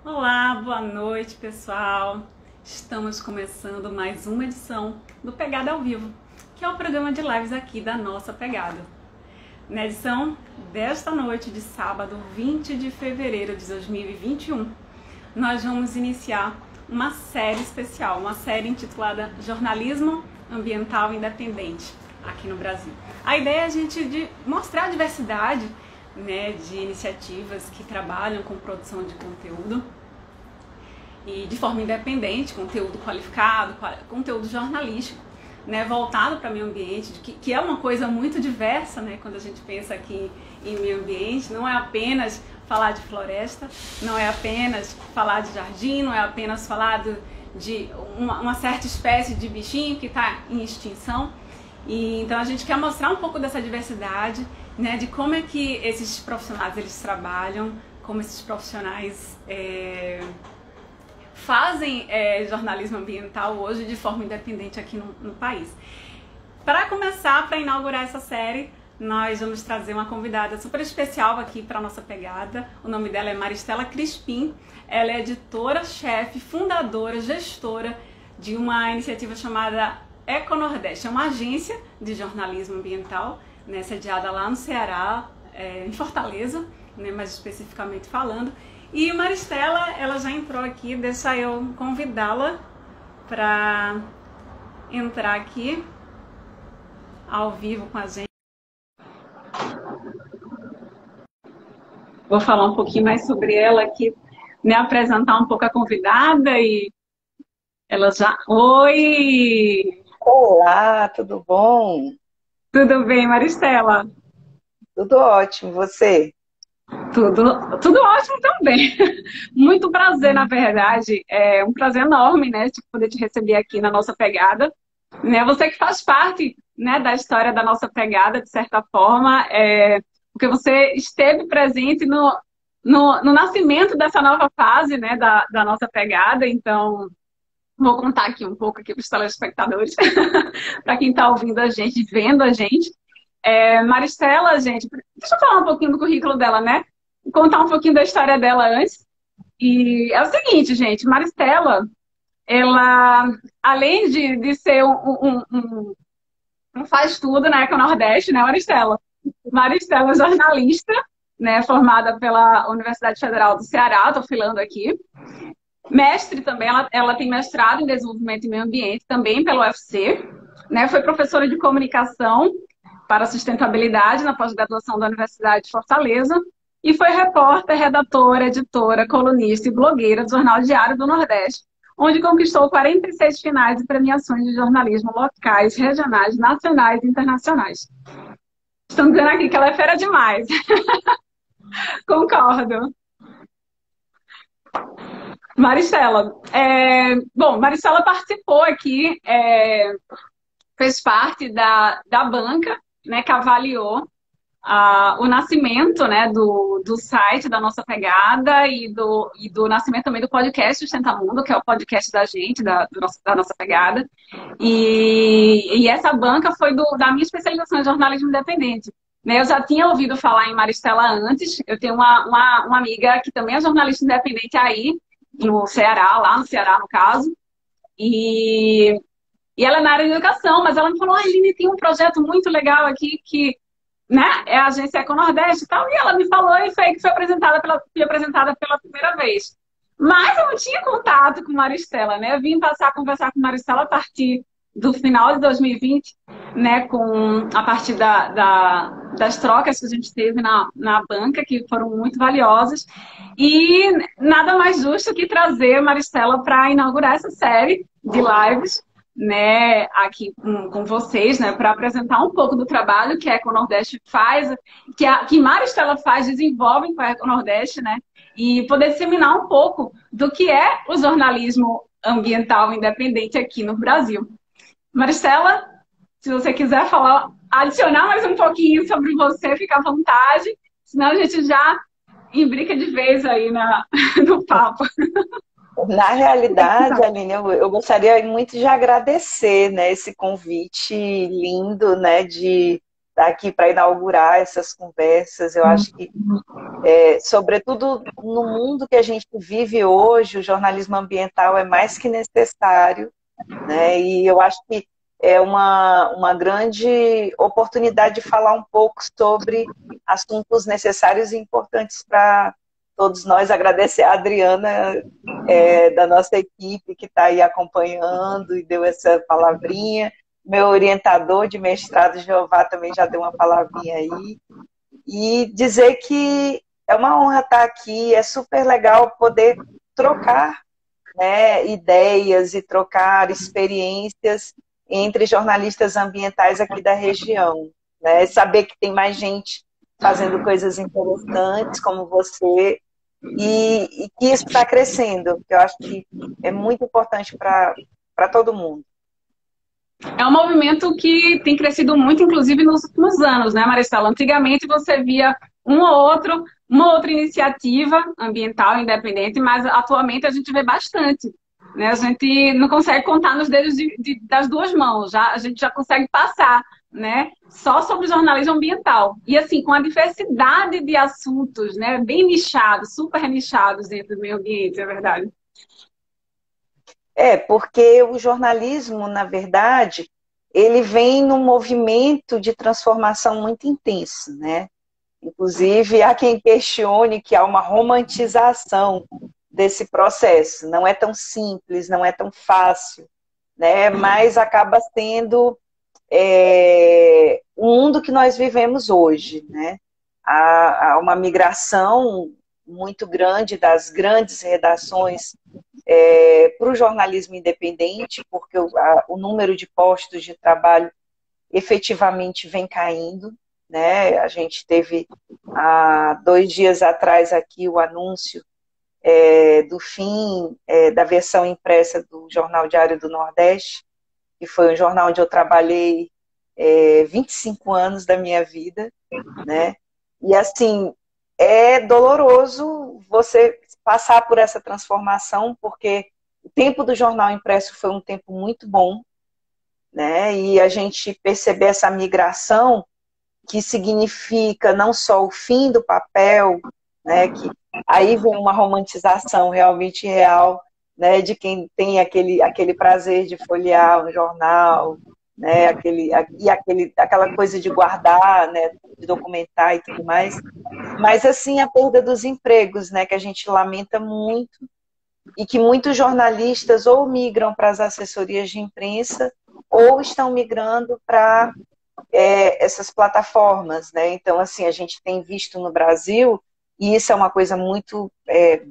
Olá, boa noite, pessoal. Estamos começando mais uma edição do Pegada ao Vivo, que é o programa de lives aqui da nossa Pegada. Na edição desta noite de sábado, 20 de fevereiro de 2021, nós vamos iniciar uma série especial, uma série intitulada Jornalismo Ambiental Independente aqui no Brasil. A ideia é a gente mostrar a diversidade, né, de iniciativas que trabalham com produção de conteúdo e de forma independente, conteúdo qualificado, conteúdo jornalístico, né, voltado para o meio ambiente, que é uma coisa muito diversa, né, quando a gente pensa aqui em meio ambiente. Não é apenas falar de floresta, não é apenas falar de jardim, não é apenas falar de uma certa espécie de bichinho que está em extinção. E então a gente quer mostrar um pouco dessa diversidade, né, de como é que esses profissionais eles trabalham, como esses profissionais fazem jornalismo ambiental hoje de forma independente aqui no país. Para começar, para inaugurar essa série, nós vamos trazer uma convidada super especial aqui para a nossa pegada. O nome dela é Maristela Crispim. Ela é editora-chefe, fundadora, gestora de uma iniciativa chamada Econordeste. É uma agência de jornalismo ambiental, né, sediada lá no Ceará, em Fortaleza, né, mais especificamente falando. E Maristela, ela já entrou aqui, deixa eu convidá-la para entrar aqui ao vivo com a gente. Vou falar um pouquinho mais sobre ela aqui, né, apresentar um pouco a convidada e ela já... Oi! Olá, tudo bom? Tudo bem, Maristela? Tudo ótimo, você? Tudo ótimo também. Muito prazer, na verdade. É um prazer enorme, né, de poder te receber aqui na nossa pegada. Né, você que faz parte, né, da história da nossa pegada, de certa forma, porque você esteve presente no nascimento dessa nova fase, né, da nossa pegada. Então, vou contar aqui um pouco aqui para os telespectadores, para quem está ouvindo a gente, vendo a gente. Maristela, gente, deixa eu falar um pouquinho do currículo dela, né? Contar um pouquinho da história dela antes. E é o seguinte, gente, Maristela, ela, além de ser um faz tudo, né, com o Nordeste, né, Maristela? Maristela é jornalista, né, formada pela Universidade Federal do Ceará, estou filando aqui. Mestre também, ela tem mestrado em desenvolvimento e meio ambiente, também pelo UFC, né, foi professora de comunicação para sustentabilidade na pós-graduação da Universidade de Fortaleza e foi repórter, redatora, editora, colunista e blogueira do Jornal Diário do Nordeste, onde conquistou 46 finais e premiações de jornalismo locais, regionais, nacionais e internacionais. Estão dizendo aqui que ela é fera demais. Concordo. Maricela. Bom, Maricela participou aqui, fez parte da banca, né, que avaliou o nascimento, né, do site da nossa pegada e do nascimento também do podcast Sustenta Mundo, que é o podcast da gente, da nossa pegada. E essa banca foi da minha especialização em jornalismo independente. Né, eu já tinha ouvido falar em Maristela antes, eu tenho uma amiga que também é jornalista independente aí, no Ceará, lá no Ceará, no caso, e ela é na área de educação, mas ela me falou, Aline, tem um projeto muito legal aqui que, né, é a agência Econordeste e tal, e ela me falou e foi fui apresentada pela primeira vez. Mas eu não tinha contato com Maristela, né? Eu vim passar a conversar com Maristela a partir do final de 2020, né, a partir das trocas que a gente teve na banca, que foram muito valiosas. E nada mais justo que trazer Maristela para inaugurar essa série de lives, né, aqui com vocês, né, para apresentar um pouco do trabalho que a Econordeste faz, que Maristela faz, desenvolve com a Econordeste, né, e poder disseminar um pouco do que é o jornalismo ambiental independente aqui no Brasil. Maristela, se você quiser falar, adicionar mais um pouquinho sobre você, fica à vontade, senão a gente já imbrica de vez aí no papo. Na realidade, Aline, eu gostaria muito de agradecer, né, esse convite lindo, né, de estar aqui para inaugurar essas conversas. Eu acho que, sobretudo no mundo que a gente vive hoje, o jornalismo ambiental é mais que necessário, né? E eu acho que é uma grande oportunidade de falar um pouco sobre assuntos necessários e importantes para todos nós. Agradecer a Adriana, da nossa equipe, que está aí acompanhando e deu essa palavrinha. Meu orientador de mestrado, Jeová, também já deu uma palavrinha aí. E dizer que é uma honra estar aqui, é super legal poder trocar, né, ideias e trocar experiências entre jornalistas ambientais aqui da região, né? Saber que tem mais gente fazendo coisas interessantes como você e que isso está crescendo, que eu acho que é muito importante para todo mundo. É um movimento que tem crescido muito, inclusive nos últimos anos, né, Maricela? Antigamente você via uma outra iniciativa ambiental independente, mas atualmente a gente vê bastante. Né? A gente não consegue contar nos dedos das duas mãos, a gente já consegue passar, né? Só sobre jornalismo ambiental. E assim, com a diversidade de assuntos, né? Bem nichados, super nichados dentro do meio ambiente, é verdade. Porque o jornalismo, na verdade, ele vem num movimento de transformação muito intenso, né? Inclusive, há quem questione que há uma romantização desse processo. Não é tão simples, não é tão fácil, né? Mas acaba sendo o mundo que nós vivemos hoje, né? Há uma migração muito grande das grandes redações para o jornalismo independente, porque o número de postos de trabalho efetivamente vem caindo, né? A gente teve há 2 dias atrás aqui o anúncio do fim da versão impressa do Jornal Diário do Nordeste, que foi um jornal onde eu trabalhei 25 anos da minha vida, né? E assim, é doloroso você passar por essa transformação, porque o tempo do jornal impresso foi um tempo muito bom, né? E a gente perceber essa migração, que significa não só o fim do papel, né? Que aí vem uma romantização realmente real, né? De quem tem aquele prazer de folhear um jornal, né? Aquela coisa de guardar, né? De documentar e tudo mais. Mas assim, a perda dos empregos, né? Que a gente lamenta muito, e que muitos jornalistas ou migram para as assessorias de imprensa ou estão migrando para essas plataformas, né? Então, assim, a gente tem visto no Brasil, e isso é uma coisa muito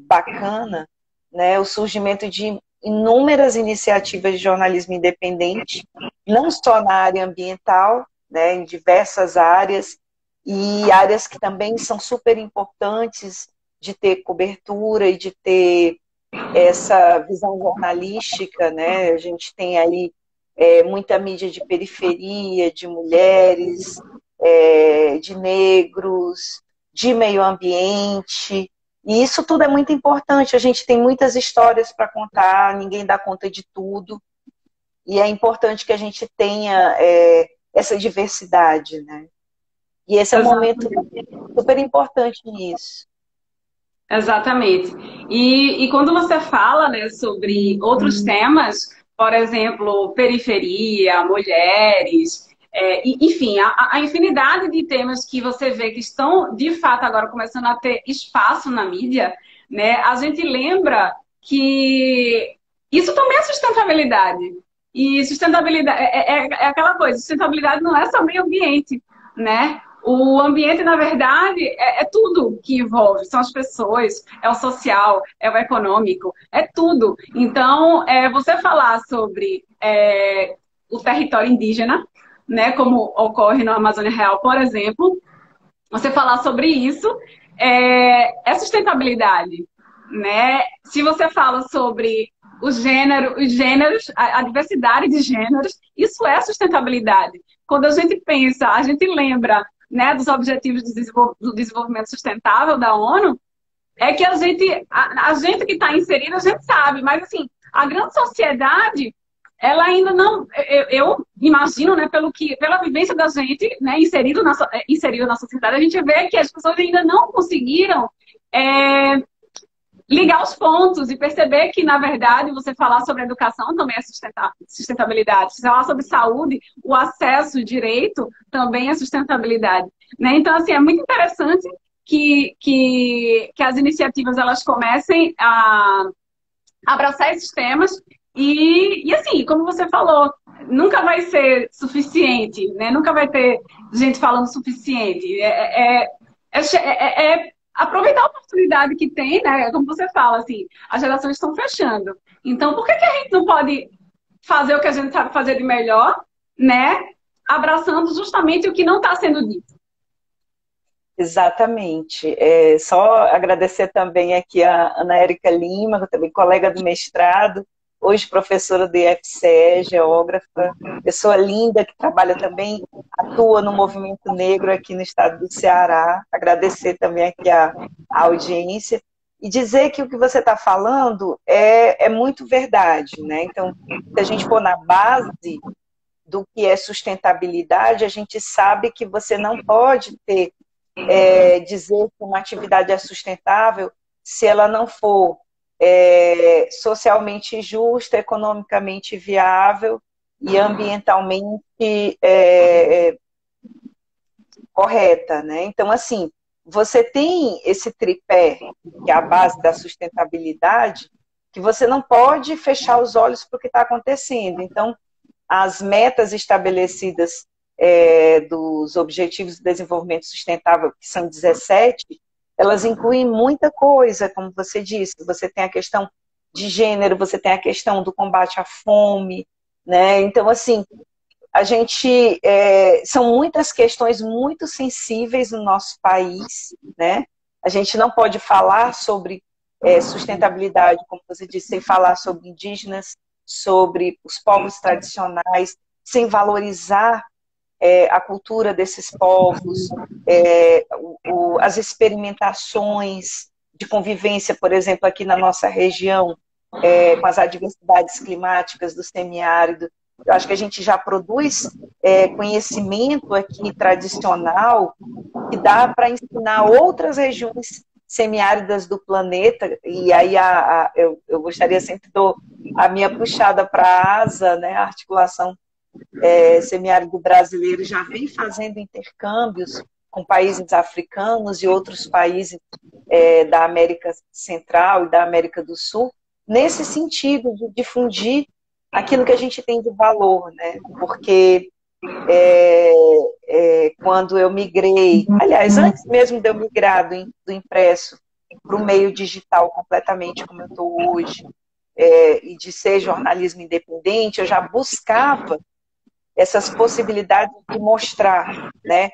bacana, né? O surgimento de inúmeras iniciativas de jornalismo independente, não só na área ambiental, né? Em diversas áreas, e áreas que também são super importantes de ter cobertura e de ter essa visão jornalística, né? A gente tem aí muita mídia de periferia, de mulheres, de negros, de meio ambiente, e isso tudo é muito importante. A gente tem muitas histórias para contar, ninguém dá conta de tudo, e é importante que a gente tenha essa diversidade, né? E esse é um momento super importante nisso. Exatamente. E quando você fala, né, sobre outros temas, por exemplo, periferia, mulheres, enfim, a infinidade de temas que você vê que estão, de fato, agora começando a ter espaço na mídia, né, a gente lembra que isso também é sustentabilidade. E sustentabilidade é aquela coisa, sustentabilidade não é só meio ambiente, né? O ambiente, na verdade, é tudo que envolve. São as pessoas, é o social, é o econômico, é tudo. Então, você falar sobre o território indígena, né, como ocorre na Amazônia Real, por exemplo, você falar sobre isso é sustentabilidade, né? Se você fala sobre os gêneros, a diversidade de gêneros, isso é sustentabilidade. Quando a gente pensa, a gente lembra, né, dos Objetivos do Desenvolvimento Sustentável da ONU, é que a gente que está inserida, a gente sabe, mas assim, a grande sociedade, ela ainda não, eu imagino, né, pela vivência da gente, né, inserido na sociedade, a gente vê que as pessoas ainda não conseguiram ligar os pontos e perceber que, na verdade, você falar sobre educação também é sustentabilidade. Você falar sobre saúde, o acesso, o direito também é sustentabilidade. Né? Então, assim, é muito interessante que as iniciativas elas comecem a abraçar esses temas e assim, como você falou, nunca vai ser suficiente, né? Nunca vai ter gente falando suficiente. É aproveitar a oportunidade que tem, né? Como você fala, assim, as gerações estão fechando. Então, por que a gente não pode fazer o que a gente sabe fazer de melhor, né? Abraçando justamente o que não está sendo dito. Exatamente. Só agradecer também aqui a Ana Érica Lima, também colega do mestrado, hoje professora do IFCE, geógrafa, pessoa linda que trabalha também, atua no movimento negro aqui no estado do Ceará. Agradecer também aqui a audiência e dizer que o que você está falando é muito verdade, né? Então, se a gente for na base do que é sustentabilidade, a gente sabe que você não pode dizer que uma atividade é sustentável se ela não for socialmente justa, economicamente viável e ambientalmente correta, né? Então, assim, você tem esse tripé, que é a base da sustentabilidade, que você não pode fechar os olhos para o que está acontecendo. Então, as metas estabelecidas dos Objetivos de Desenvolvimento Sustentável, que são 17, elas incluem muita coisa, como você disse. Você tem a questão de gênero, você tem a questão do combate à fome, né? Então, assim, a gente são muitas questões muito sensíveis no nosso país, né? A gente não pode falar sobre sustentabilidade, como você disse, sem falar sobre indígenas, sobre os povos tradicionais, sem valorizar a cultura desses povos, as experimentações de convivência, por exemplo, aqui na nossa região, com as adversidades climáticas do semiárido. Eu acho que a gente já produz conhecimento aqui tradicional que dá para ensinar outras regiões semiáridas do planeta, e aí eu gostaria sempre a minha puxada para a ASA, né, a articulação semiárido brasileiro, já vem fazendo intercâmbios com países africanos e outros países da América Central e da América do Sul, nesse sentido de difundir aquilo que a gente tem de valor, né? Porque quando eu migrei, aliás, antes mesmo de eu migrar do impresso para o meio digital completamente como eu estou hoje, e de ser jornalismo independente, eu já buscava essas possibilidades de mostrar, né?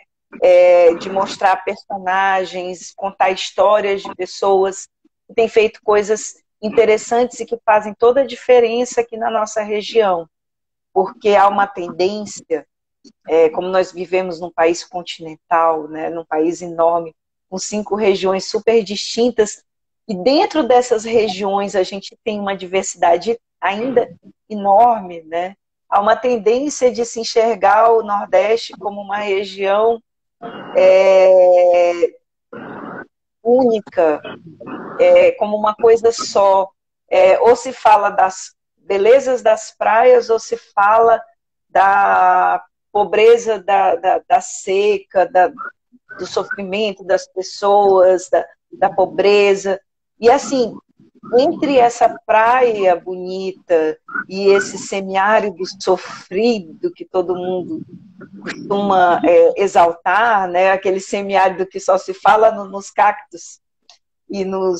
De mostrar personagens, contar histórias de pessoas que têm feito coisas interessantes e que fazem toda a diferença aqui na nossa região, porque há uma tendência, como nós vivemos num país continental, né, num país enorme, com 5 regiões super distintas, e dentro dessas regiões a gente tem uma diversidade ainda enorme, né? Há uma tendência de se enxergar o Nordeste como uma região única, como uma coisa só. Ou se fala das belezas das praias, ou se fala da pobreza da seca, do sofrimento das pessoas, da pobreza. E assim, entre essa praia bonita e esse semiárido sofrido que todo mundo costuma exaltar, né? Aquele semiárido que só se fala nos cactos e nas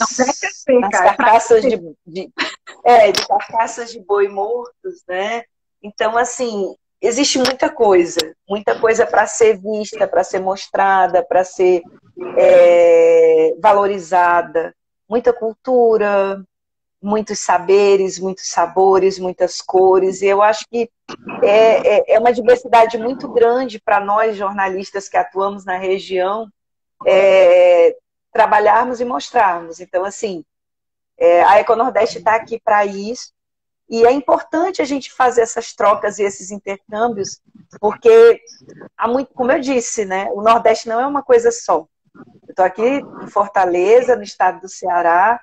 carcaças de carcaças de boi mortos, né? Então, assim, existe muita coisa para ser vista, para ser mostrada, para ser valorizada, muita cultura, muitos saberes, muitos sabores, muitas cores, e eu acho que é uma diversidade muito grande para nós, jornalistas que atuamos na região, trabalharmos e mostrarmos. Então, assim, a Econordeste está aqui para isso, E é importante a gente fazer essas trocas e esses intercâmbios, porque há muito, como eu disse, né, o Nordeste não é uma coisa só. Eu estou aqui em Fortaleza, no estado do Ceará,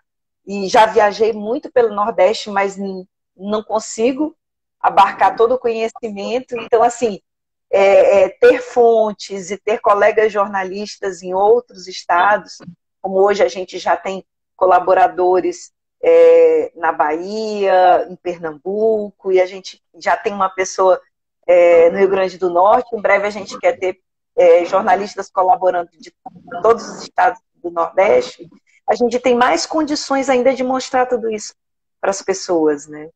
e já viajei muito pelo Nordeste, mas não consigo abarcar todo o conhecimento. Então, assim, ter fontes e ter colegas jornalistas em outros estados, como hoje a gente já tem colaboradores na Bahia, em Pernambuco, e a gente já tem uma pessoa no Rio Grande do Norte. Em breve a gente quer ter jornalistas colaborando de todos os estados do Nordeste. A gente tem mais condições ainda de mostrar tudo isso para as pessoas, né?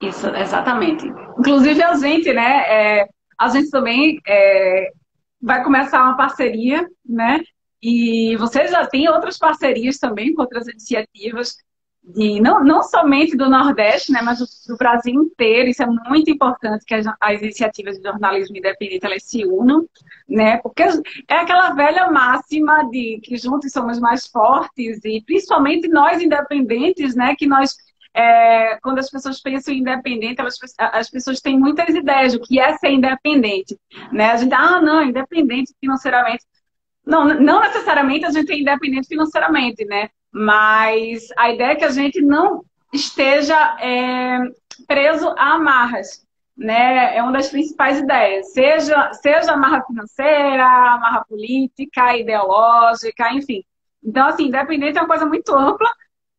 Isso, exatamente. Inclusive a gente também vai começar uma parceria, né? E você já tem outras parcerias também com outras iniciativas, não somente do Nordeste, né, mas do Brasil inteiro. Isso é muito importante, que as iniciativas de jornalismo independente elas se unam, né? Porque é aquela velha máxima de que juntos somos mais fortes, e principalmente nós independentes, né, que nós quando as pessoas pensam em independente, as pessoas têm muitas ideias do que é ser independente, né? A gente, não, independente financeiramente. Não necessariamente a gente é independente financeiramente, né? Mas a ideia é que a gente não esteja preso a amarras, né? É uma das principais ideias. Seja amarra financeira, amarra política, ideológica, enfim. Então, assim, independente é uma coisa muito ampla.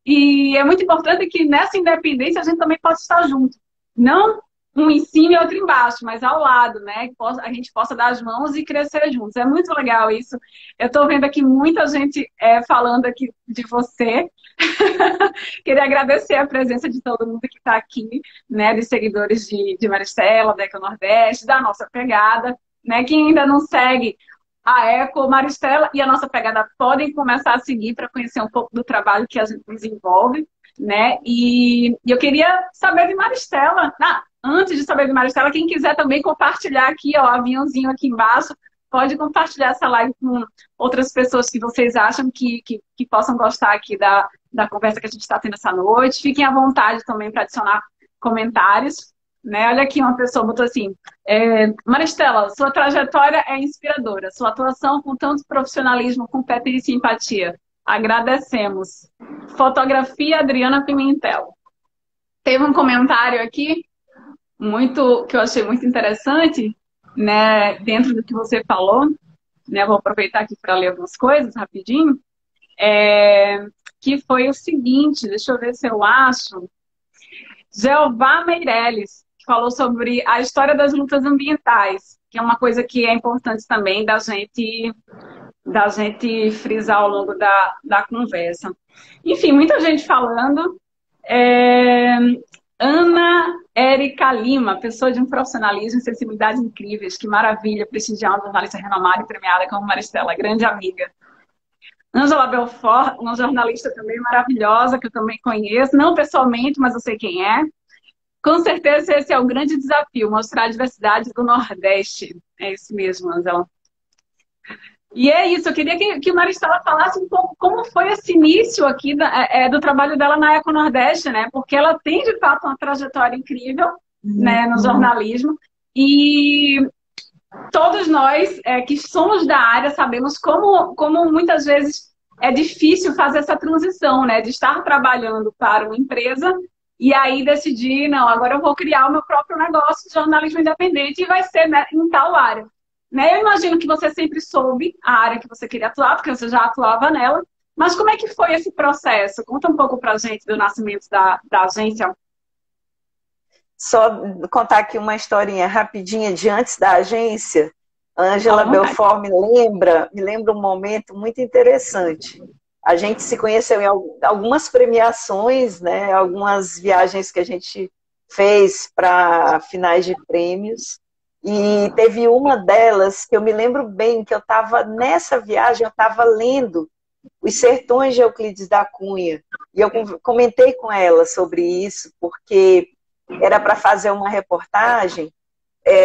E é muito importante que nessa independência a gente também possa estar junto. Não um em cima e outro embaixo, mas ao lado, né? Que a gente possa dar as mãos e crescer juntos. É muito legal isso. Eu estou vendo aqui muita gente falando aqui de você. Queria agradecer a presença de todo mundo que está aqui, né? De seguidores de Maristela, da Eco Nordeste, da nossa pegada, né? Quem ainda não segue a Eco, Maristela e a nossa pegada podem começar a seguir para conhecer um pouco do trabalho que a gente desenvolve, né? E eu queria saber de Maristela. Antes de saber de Maristela, quem quiser também compartilhar aqui, ó, o aviãozinho aqui embaixo, pode compartilhar essa live com outras pessoas que vocês acham que possam gostar aqui da conversa que a gente está tendo essa noite. Fiquem à vontade também para adicionar comentários. Né? Olha aqui, uma pessoa botou assim: Maristela, sua trajetória é inspiradora, sua atuação com tanto profissionalismo, competência e empatia. Agradecemos. Fotografia Adriana Pimentel. Teve um comentário aqui que eu achei muito interessante, né, dentro do que você falou, né, vou aproveitar aqui para ler algumas coisas rapidinho, que foi o seguinte, deixa eu ver se eu acho. Jeová Meirelles falou sobre a história das lutas ambientais, que é uma coisa que é importante também da gente frisar ao longo da conversa. Enfim, muita gente falando. Ana Érica Lima, pessoa de um profissionalismo e sensibilidade incríveis. Que maravilha prestigiar uma jornalista renomada e premiada como Maristela, grande amiga. Ângela Belfort, uma jornalista também maravilhosa, que eu também conheço, não pessoalmente, mas eu sei quem é. Com certeza esse é o grande desafio, mostrar a diversidade do Nordeste. É isso mesmo, Ângela. E é isso, eu queria que Maristela falasse um pouco como foi esse início aqui do trabalho dela na Eco Nordeste, né? Porque ela tem, de fato, uma trajetória incrível, né, no jornalismo. E todos nós que somos da área sabemos como muitas vezes é difícil fazer essa transição, né? De estar trabalhando para uma empresa e aí decidir, não, agora eu vou criar o meu próprio negócio de jornalismo independente e vai ser, né, em tal área. Né? Eu imagino que você sempre soube a área que você queria atuar, porque você já atuava nela. Mas como é que foi esse processo? Conta um pouco pra gente do nascimento da agência. Só contar aqui uma historinha rapidinha de antes da agência. Ângela Belfort me lembra um momento muito interessante. A gente se conheceu em algumas premiações, né? Algumas viagens que a gente fez para finais de prêmios. E teve uma delas que eu me lembro bem, que eu estava nessa viagem, eu estava lendo Os Sertões de Euclides da Cunha. E eu comentei com ela sobre isso, porque era para fazer uma reportagem,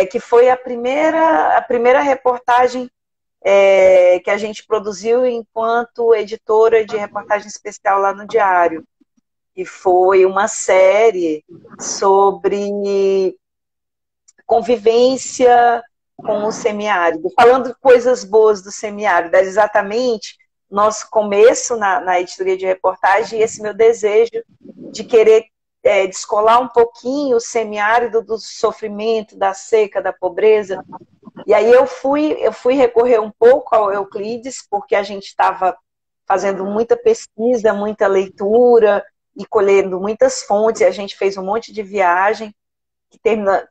que foi a primeira reportagem que a gente produziu enquanto editora de reportagem especial lá no Diário. que foi uma série sobre convivência com o semiárido, falando coisas boas do semiárido, exatamente nosso começo na editoria de reportagem, e esse meu desejo de querer descolar um pouquinho o semiárido do sofrimento, da seca, da pobreza. E aí eu fui recorrer um pouco ao Euclides, porque a gente estava fazendo muita pesquisa, muita leitura e colhendo muitas fontes, e a gente fez um monte de viagem, que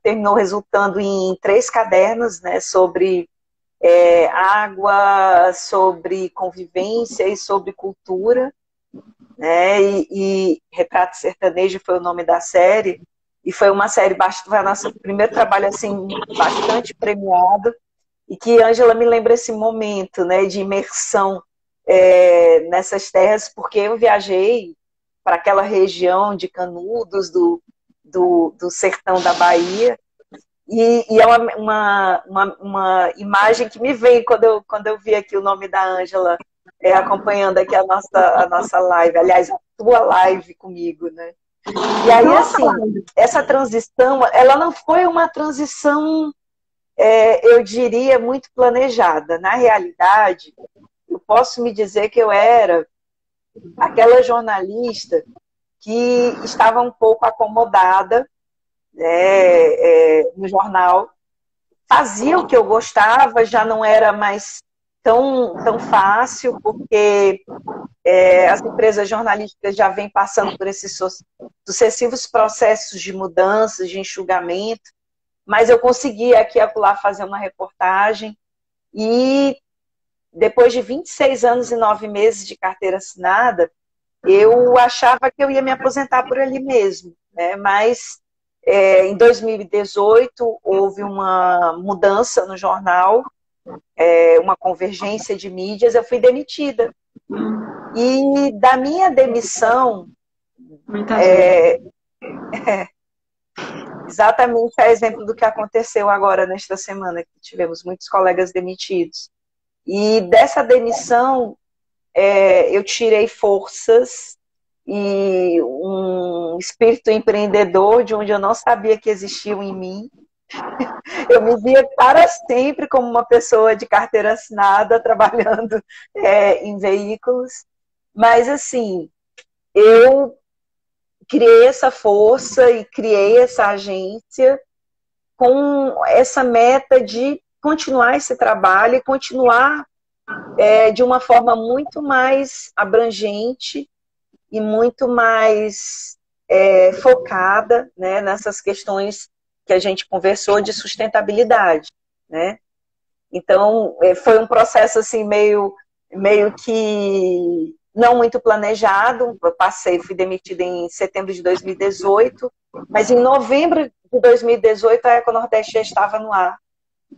terminou resultando em 3 cadernos, né, sobre água, sobre convivência e sobre cultura, né, e Retrato Sertanejo foi o nome da série, e foi uma série, foi o nosso primeiro trabalho assim, bastante premiado, e que Ângela me lembra esse momento, né, de imersão nessas terras, porque eu viajei para aquela região de Canudos, do sertão da Bahia, e é uma imagem que me vem quando eu vi aqui o nome da Ângela acompanhando aqui a nossa live, aliás, a tua live comigo, né? E aí, assim, essa transição, ela não foi uma transição, eu diria, muito planejada. Na realidade, eu posso me dizer que eu era aquela jornalista que estava um pouco acomodada no jornal, fazia o que eu gostava, já não era mais tão fácil, porque as empresas jornalísticas já vêm passando por esses sucessivos processos de mudanças, de enxugamento, mas eu consegui aqui e acolá fazer uma reportagem, e depois de 26 anos e 9 meses de carteira assinada, eu achava que eu ia me aposentar por ali mesmo, né? Mas em 2018 houve uma mudança no jornal, uma convergência de mídias, eu fui demitida. E da minha demissão, exatamente a exemplo do que aconteceu agora nesta semana, que tivemos muitos colegas demitidos. E dessa demissão, eu tirei forças e um espírito empreendedor de onde eu não sabia que existiam em mim. Eu me via para sempre como uma pessoa de carteira assinada, trabalhando em veículos. Mas, assim, eu criei essa força e criei essa agência com essa meta de continuar esse trabalho e continuar de uma forma muito mais abrangente e muito mais focada, né, nessas questões que a gente conversou de sustentabilidade, né? Então, foi um processo assim meio que não muito planejado. Eu fui demitida em setembro de 2018, mas em novembro de 2018 a Econordeste já estava no ar,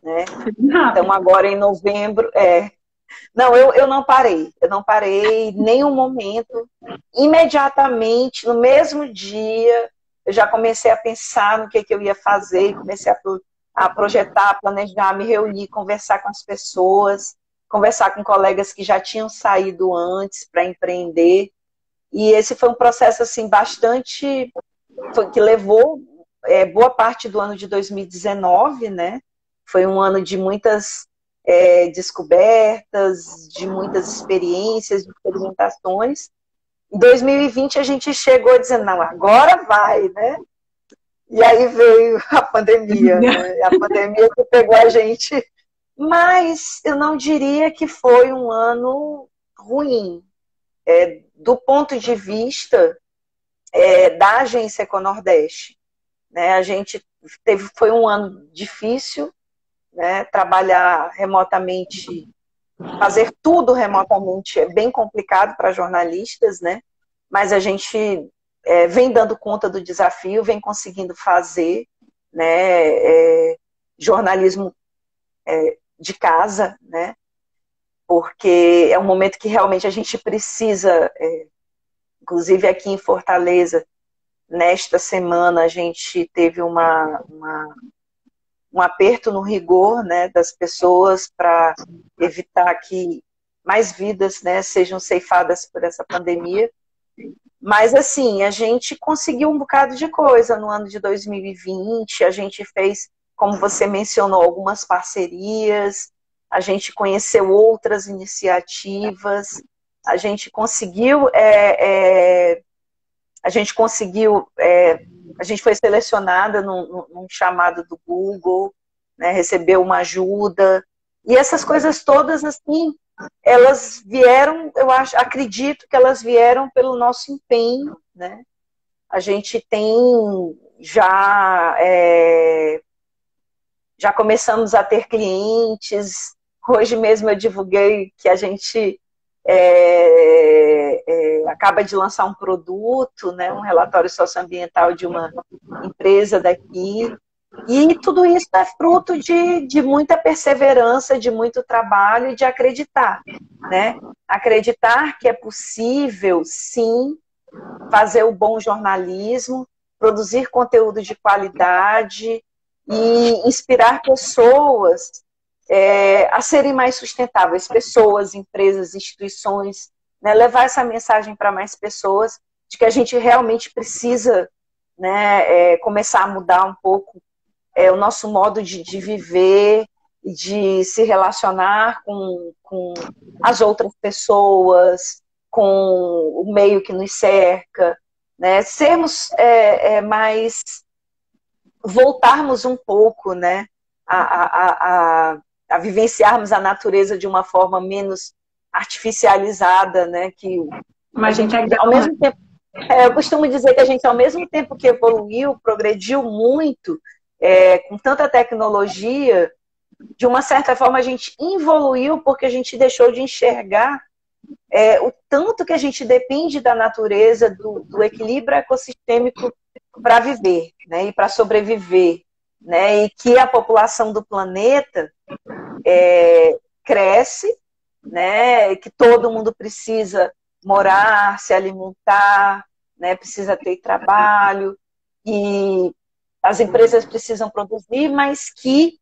né? Então, agora em novembro, não, eu não parei. Eu não parei em nenhum momento. Imediatamente, no mesmo dia, eu já comecei a pensar no que eu ia fazer, comecei a projetar, a planejar, me reunir, conversar com as pessoas, conversar com colegas que já tinham saído antes para empreender. E esse foi um processo assim bastante que levou boa parte do ano de 2019, né? Foi um ano de muitas descobertas, de muitas experiências, de experimentações. Em 2020 a gente chegou dizendo, não, agora vai, né? E aí veio a pandemia, né? A pandemia que pegou a gente. Mas eu não diria que foi um ano ruim. Do ponto de vista da agência Econordeste, né? A gente foi um ano difícil, né? Trabalhar remotamente, fazer tudo remotamente é bem complicado para jornalistas, né? Mas a gente vem dando conta do desafio, vem conseguindo fazer, né? Jornalismo de casa, né? Porque é um momento que realmente a gente precisa, inclusive aqui em Fortaleza, nesta semana a gente teve um aperto no rigor, né, das pessoas para evitar que mais vidas, né, sejam ceifadas por essa pandemia. Mas, assim, a gente conseguiu um bocado de coisa no ano de 2020, a gente fez, como você mencionou, algumas parcerias, a gente conheceu outras iniciativas, a gente conseguiu, a gente conseguiu, a gente foi selecionada num chamado do Google, né, recebeu uma ajuda, e essas coisas todas, assim, elas vieram, eu acho, acredito que elas vieram pelo nosso empenho, né? A gente tem já, já começamos a ter clientes. Hoje mesmo eu divulguei que a gente acaba de lançar um produto, né, um relatório socioambiental de uma empresa daqui. E tudo isso é fruto de muita perseverança, de muito trabalho e de acreditar, né? Acreditar que é possível, sim, fazer o bom jornalismo, produzir conteúdo de qualidade e inspirar pessoas a serem mais sustentáveis, pessoas, empresas, instituições, né? Levar essa mensagem para mais pessoas de que a gente realmente precisa, né, começar a mudar um pouco o nosso modo de viver, de se relacionar com as outras pessoas, com o meio que nos cerca, né? Sermos mais, voltarmos um pouco, né, a vivenciarmos a natureza de uma forma menos artificializada, né, que a gente, ao mesmo tempo, eu costumo dizer que a gente, ao mesmo tempo que evoluiu, progrediu muito, com tanta tecnologia, de uma certa forma a gente evoluiu porque a gente deixou de enxergar o tanto que a gente depende da natureza, do equilíbrio ecossistêmico para viver, né, e para sobreviver, né, e que a população do planeta cresce, né, que todo mundo precisa morar, se alimentar, né, precisa ter trabalho, e as empresas precisam produzir, mas que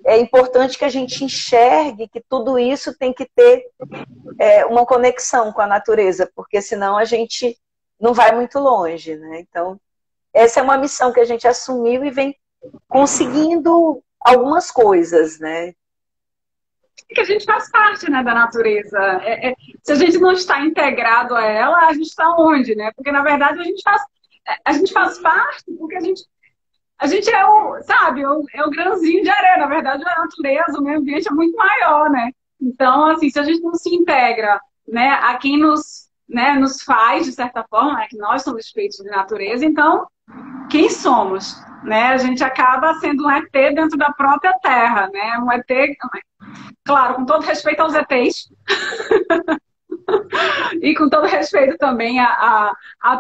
é importante que a gente enxergue que tudo isso tem que ter uma conexão com a natureza, porque senão a gente não vai muito longe, né? Então, essa é uma missão que a gente assumiu e vem conseguindo algumas coisas, né? Que a gente faz parte, né, da natureza. Se a gente não está integrado a ela, a gente está onde, né? Porque, na verdade, a gente faz parte porque a gente é sabe, é o grãozinho de areia. Na verdade, a natureza, o meio ambiente é muito maior, né? Então, assim, se a gente não se integra, né, a quem né, nos faz, de certa forma, né, que nós somos feitos de natureza, então, quem somos? Né? A gente acaba sendo um ET dentro da própria Terra, né? Um ET, claro, com todo respeito aos ETs, e com todo respeito também a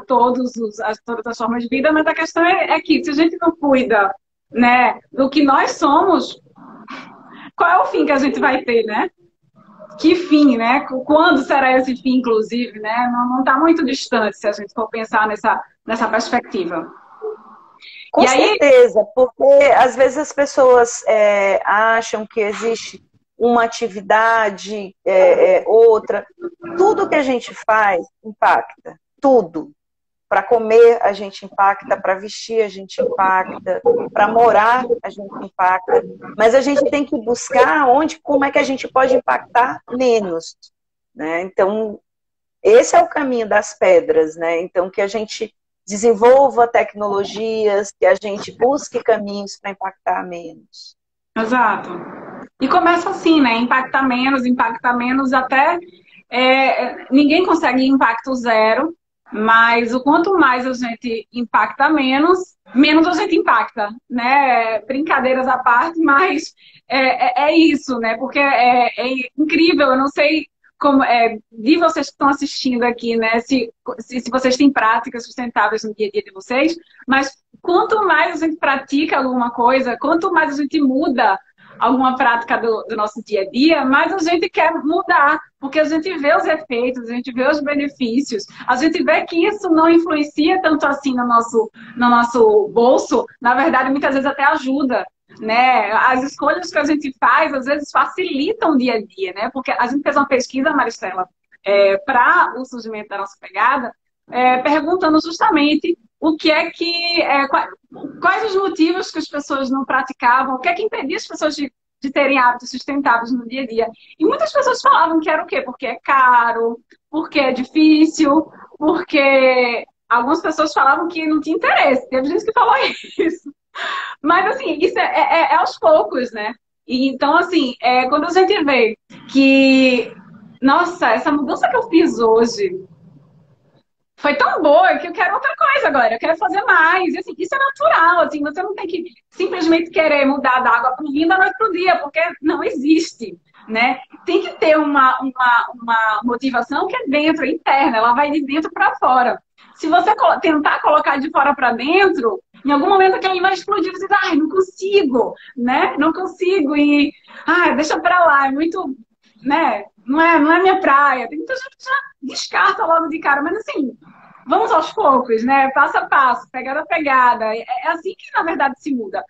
todas as formas de vida, mas a questão é que se a gente não cuida, né, do que nós somos, qual é o fim que a gente vai ter, né? Que fim, né? Quando será esse fim, inclusive, né? Não está muito distante se a gente for pensar nessa perspectiva. Com certeza, porque às vezes as pessoas acham que existe uma atividade, outra. Tudo que a gente faz impacta, tudo. Para comer a gente impacta, para vestir a gente impacta, para morar a gente impacta. Mas a gente tem que buscar como é que a gente pode impactar menos, né? Então, esse é o caminho das pedras, né? Então, que a gente desenvolva tecnologias, que a gente busque caminhos para impactar menos. Exato. E começa assim, né? Impactar menos até... ninguém consegue impacto zero, mas o quanto mais a gente impacta menos a gente impacta, né? Brincadeiras à parte, mas é isso, né? Porque é incrível, eu não sei como de vocês que estão assistindo aqui, né? Se vocês têm práticas sustentáveis no dia a dia de vocês, mas quanto mais a gente pratica alguma coisa, quanto mais a gente muda alguma prática do nosso dia a dia, mais a gente quer mudar, porque a gente vê os efeitos, a gente vê os benefícios, a gente vê que isso não influencia tanto assim no nosso bolso, na verdade, muitas vezes até ajuda, né? As escolhas que a gente faz, às vezes, facilitam o dia a dia, né? Porque a gente fez uma pesquisa, Maristela, para o surgimento da nossa pegada, perguntando justamente o que é que, quais os motivos que as pessoas não praticavam, o que é que impedia as pessoas de terem hábitos sustentáveis no dia a dia. E muitas pessoas falavam que era o quê? Porque é caro, porque é difícil, porque algumas pessoas falavam que não tinha interesse. Teve gente que falou isso. Mas, assim, isso é aos poucos, né? E, então, assim, quando a gente vê que, nossa, essa mudança que eu fiz hoje foi tão boa que eu quero outra coisa agora, eu quero fazer mais. E, assim, isso é natural, assim, você não tem que simplesmente querer mudar da água para o vinho da noite para o dia, porque não existe, né? Tem que ter uma motivação que é dentro, é interna, ela vai de dentro para fora. Se você tentar colocar de fora para dentro, em algum momento aquele vai explodir, você diz, ai, não consigo, né? Não consigo, e, deixa para lá, é muito, né? Não é minha praia. Tem muita gente que já descarta logo de cara, mas assim, vamos aos poucos, né? Passo a passo, pegada a pegada. É assim que, na verdade, se muda.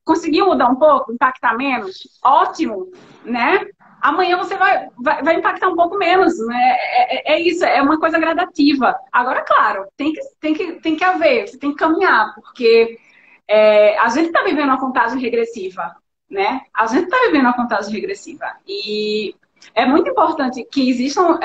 Conseguiu mudar um pouco, impactar menos? Ótimo, né? Amanhã você vai impactar um pouco menos, né? É isso, é uma coisa gradativa. Agora, claro, tem que haver, você tem que caminhar, porque a gente está vivendo uma contagem regressiva, né? A gente está vivendo uma contagem regressiva. E é muito importante que existam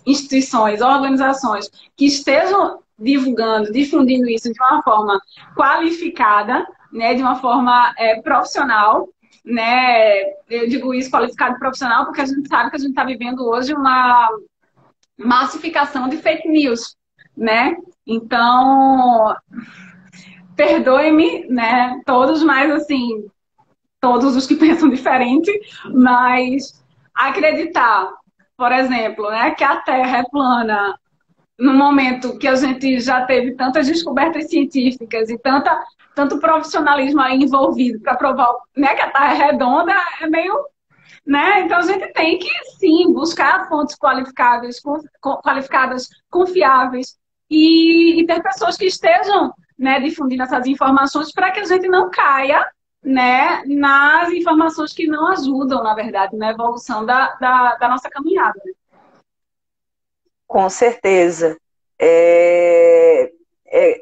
instituições, organizações que estejam divulgando, difundindo isso de uma forma qualificada, né, de uma forma profissional, né? Eu digo isso qualificado profissional porque a gente sabe que a gente está vivendo hoje uma massificação de fake news, né? Então, perdoe-me, né? Todos, mas assim, todos os que pensam diferente, mas acreditar, por exemplo, né, que a Terra é plana no momento que a gente já teve tantas descobertas científicas e tanto profissionalismo aí envolvido para provar, né, que a Terra é redonda, é meio, né? Então a gente tem que sim buscar fontes qualificadas, confiáveis e ter pessoas que estejam, né, difundindo essas informações para que a gente não caia, né, nas informações que não ajudam, na verdade, na evolução da nossa caminhada. Com certeza.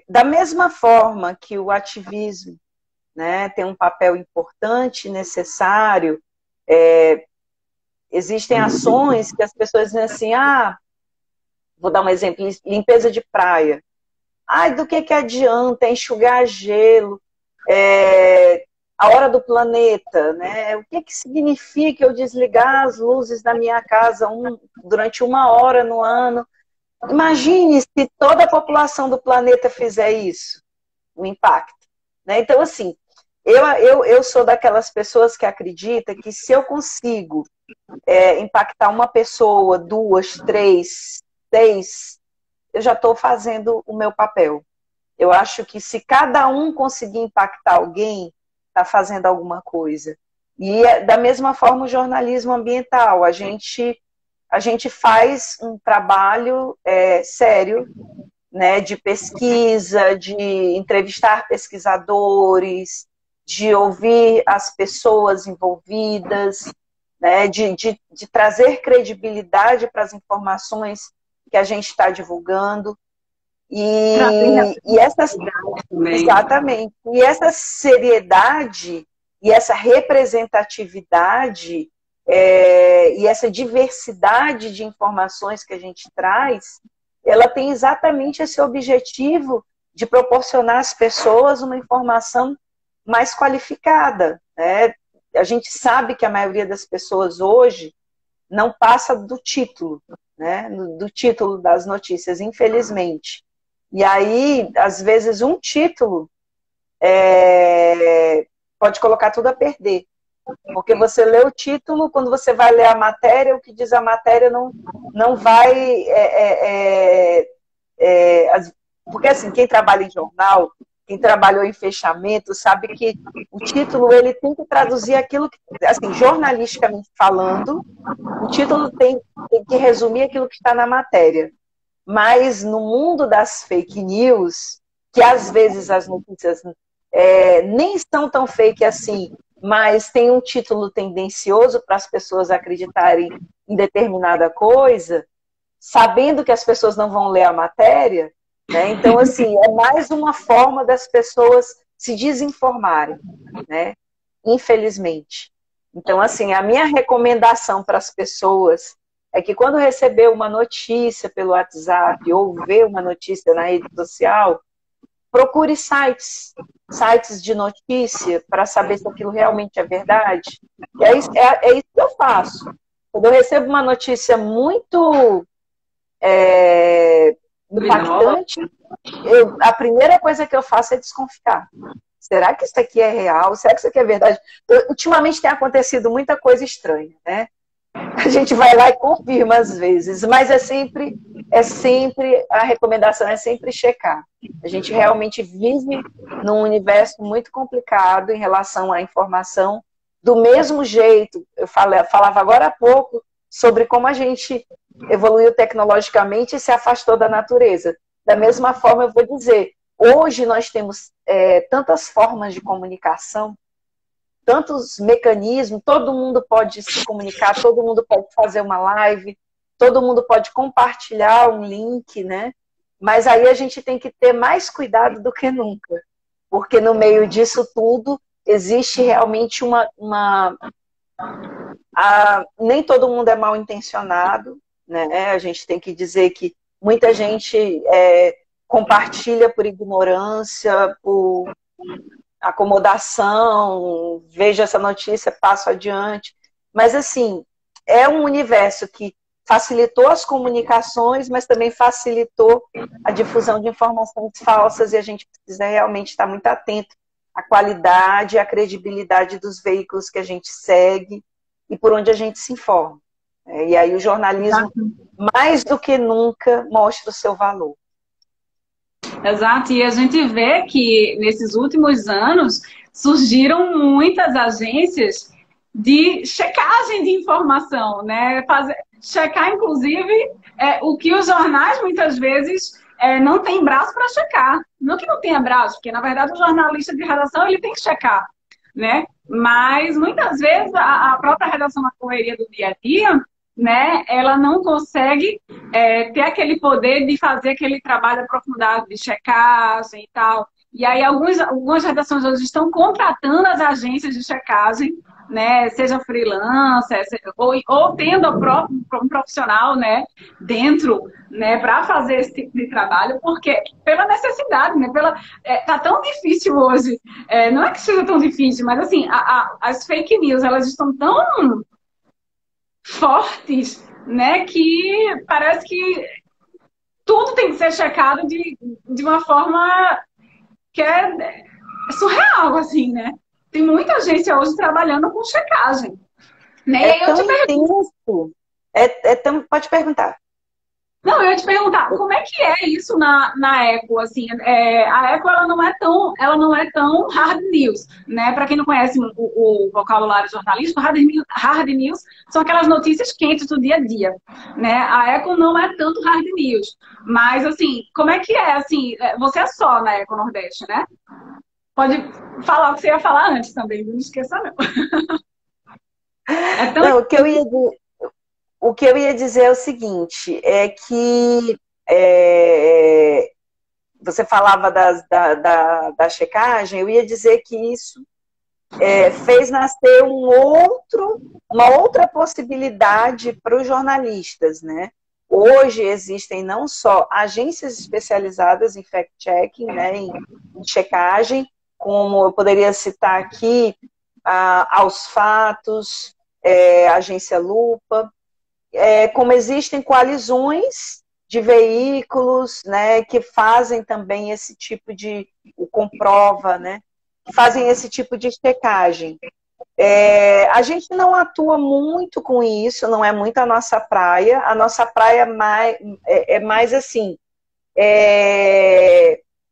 Da mesma forma que o ativismo, né, tem um papel importante, necessário, existem ações que as pessoas dizem assim, vou dar um exemplo, limpeza de praia. Ai, do que adianta enxugar gelo, a hora do planeta, né? O que significa eu desligar as luzes da minha casa durante 1 hora no ano? Imagine se toda a população do planeta fizer isso, o impacto, né? Então, assim, eu sou daquelas pessoas que acreditam que se eu consigo impactar uma pessoa, 2, 3, 6, eu já estou fazendo o meu papel. Eu acho que se cada um conseguir impactar alguém, está fazendo alguma coisa. E da mesma forma o jornalismo ambiental. A gente faz um trabalho sério, né, de pesquisa, de entrevistar pesquisadores, de ouvir as pessoas envolvidas, né, de trazer credibilidade para as informações que a gente está divulgando. Exatamente. E essa seriedade e essa representatividade e essa diversidade de informações que a gente traz, ela tem exatamente esse objetivo de proporcionar às pessoas uma informação mais qualificada, né? A gente sabe que a maioria das pessoas hoje não passa do título, né? Do título das notícias, infelizmente. E aí, às vezes, um título pode colocar tudo a perder. Porque você lê o título, quando você vai ler a matéria, o que diz a matéria não vai... porque, assim, quem trabalha em jornal, quem trabalhou em fechamento, sabe que o título ele tem que traduzir aquilo que, assim, jornalisticamente falando, o título tem que resumir aquilo que está na matéria. Mas no mundo das fake news, que às vezes as notícias nem são tão fake assim, mas tem um título tendencioso para as pessoas acreditarem em determinada coisa, sabendo que as pessoas não vão ler a matéria, né? Então, assim, é mais uma forma das pessoas se desinformarem, né? Infelizmente. Então, assim, a minha recomendação para as pessoas é que quando receber uma notícia pelo WhatsApp ou ver uma notícia na rede social, procure sites de notícia para saber se aquilo realmente é verdade. É isso que eu faço. Quando eu recebo uma notícia muito impactante, a primeira coisa que eu faço é desconfiar. Será que isso aqui é real? Será que isso aqui é verdade? Ultimamente tem acontecido muita coisa estranha, né? A gente vai lá e confirma às vezes, mas a recomendação é sempre checar. A gente realmente vive num universo muito complicado em relação à informação. Do mesmo jeito, eu falava agora há pouco sobre como a gente evoluiu tecnologicamente e se afastou da natureza. Da mesma forma, eu vou dizer, hoje nós temos tantas formas de comunicação, tantos mecanismos, todo mundo pode se comunicar, todo mundo pode fazer uma live, todo mundo pode compartilhar um link, né? Mas aí a gente tem que ter mais cuidado do que nunca, porque no meio disso tudo existe realmente nem todo mundo é mal intencionado, né? A gente tem que dizer que muita gente compartilha por ignorância, por acomodação, vejo essa notícia, passo adiante. Mas, assim, é um universo que facilitou as comunicações, mas também facilitou a difusão de informações falsas, e a gente precisa realmente estar muito atento à qualidade e à credibilidade dos veículos que a gente segue e por onde a gente se informa. E aí o jornalismo, mais do que nunca, mostra o seu valor. Exato, e a gente vê que nesses últimos anos surgiram muitas agências de checagem de informação, né? Checar, inclusive, o que os jornais muitas vezes não têm braço para checar. Não que não tenha braço, porque na verdade o jornalista de redação ele tem que checar, né? Mas muitas vezes a própria redação na correria do dia a dia, né, ela não consegue ter aquele poder de fazer aquele trabalho aprofundado de checagem e tal. E aí algumas redações hoje estão contratando as agências de checagem, né, seja freelancer, ou tendo um profissional, né, dentro, né, para fazer esse tipo de trabalho, porque pela necessidade, né, tá tão difícil hoje, não é que seja tão difícil, mas assim, as fake news, elas estão tão fortes, né, que parece que tudo tem que ser checado de uma forma que é surreal, assim, né? Tem muita agência hoje trabalhando com checagem. Né? É tão intenso. Pode perguntar. Não, eu ia te perguntar, como é que é isso na Eco, assim, a Eco ela não é tão hard news, né? Para quem não conhece o vocabulário jornalístico, hard news são aquelas notícias quentes do dia a dia, né? A Eco não é tanto hard news, mas assim, como é que é, assim, você é só na Eco Nordeste, né? Pode falar o que você ia falar antes também, não esqueça não. Não, o que eu ia dizer é o seguinte, é que você falava da checagem, eu ia dizer que isso fez nascer uma outra possibilidade para os jornalistas, né? Hoje existem não só agências especializadas em fact-checking, né, em checagem, como eu poderia citar aqui Aos Fatos, Agência Lupa, como existem coalizões de veículos, né, que fazem também esse tipo o Comprova, né, que fazem esse tipo de checagem. A gente não atua muito com isso, não é muito a nossa praia é mais assim,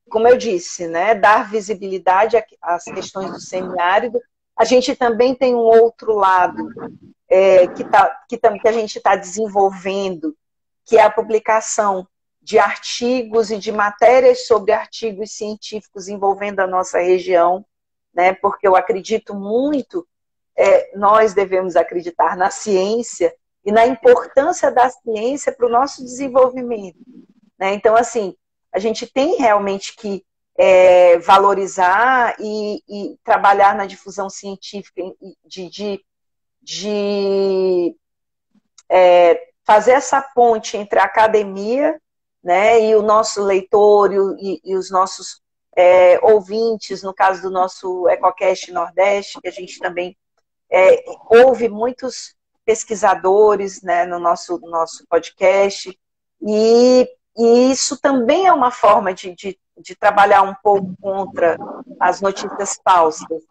como eu disse, né, dar visibilidade às questões do semiárido. A gente também tem um outro lado que a gente está desenvolvendo, que é a publicação de artigos e de matérias sobre artigos científicos envolvendo a nossa região, né? Porque eu acredito muito, nós devemos acreditar na ciência, e na importância da ciência para o nosso desenvolvimento, né? Então, assim, a gente tem realmente que valorizar e trabalhar na difusão científica, de fazer essa ponte entre a academia, né, e o nosso leitor e os nossos ouvintes, no caso do nosso EcoCast Nordeste, que a gente também ouve muitos pesquisadores, né, no nosso podcast, e isso também é uma forma de trabalhar um pouco contra as notícias falsas.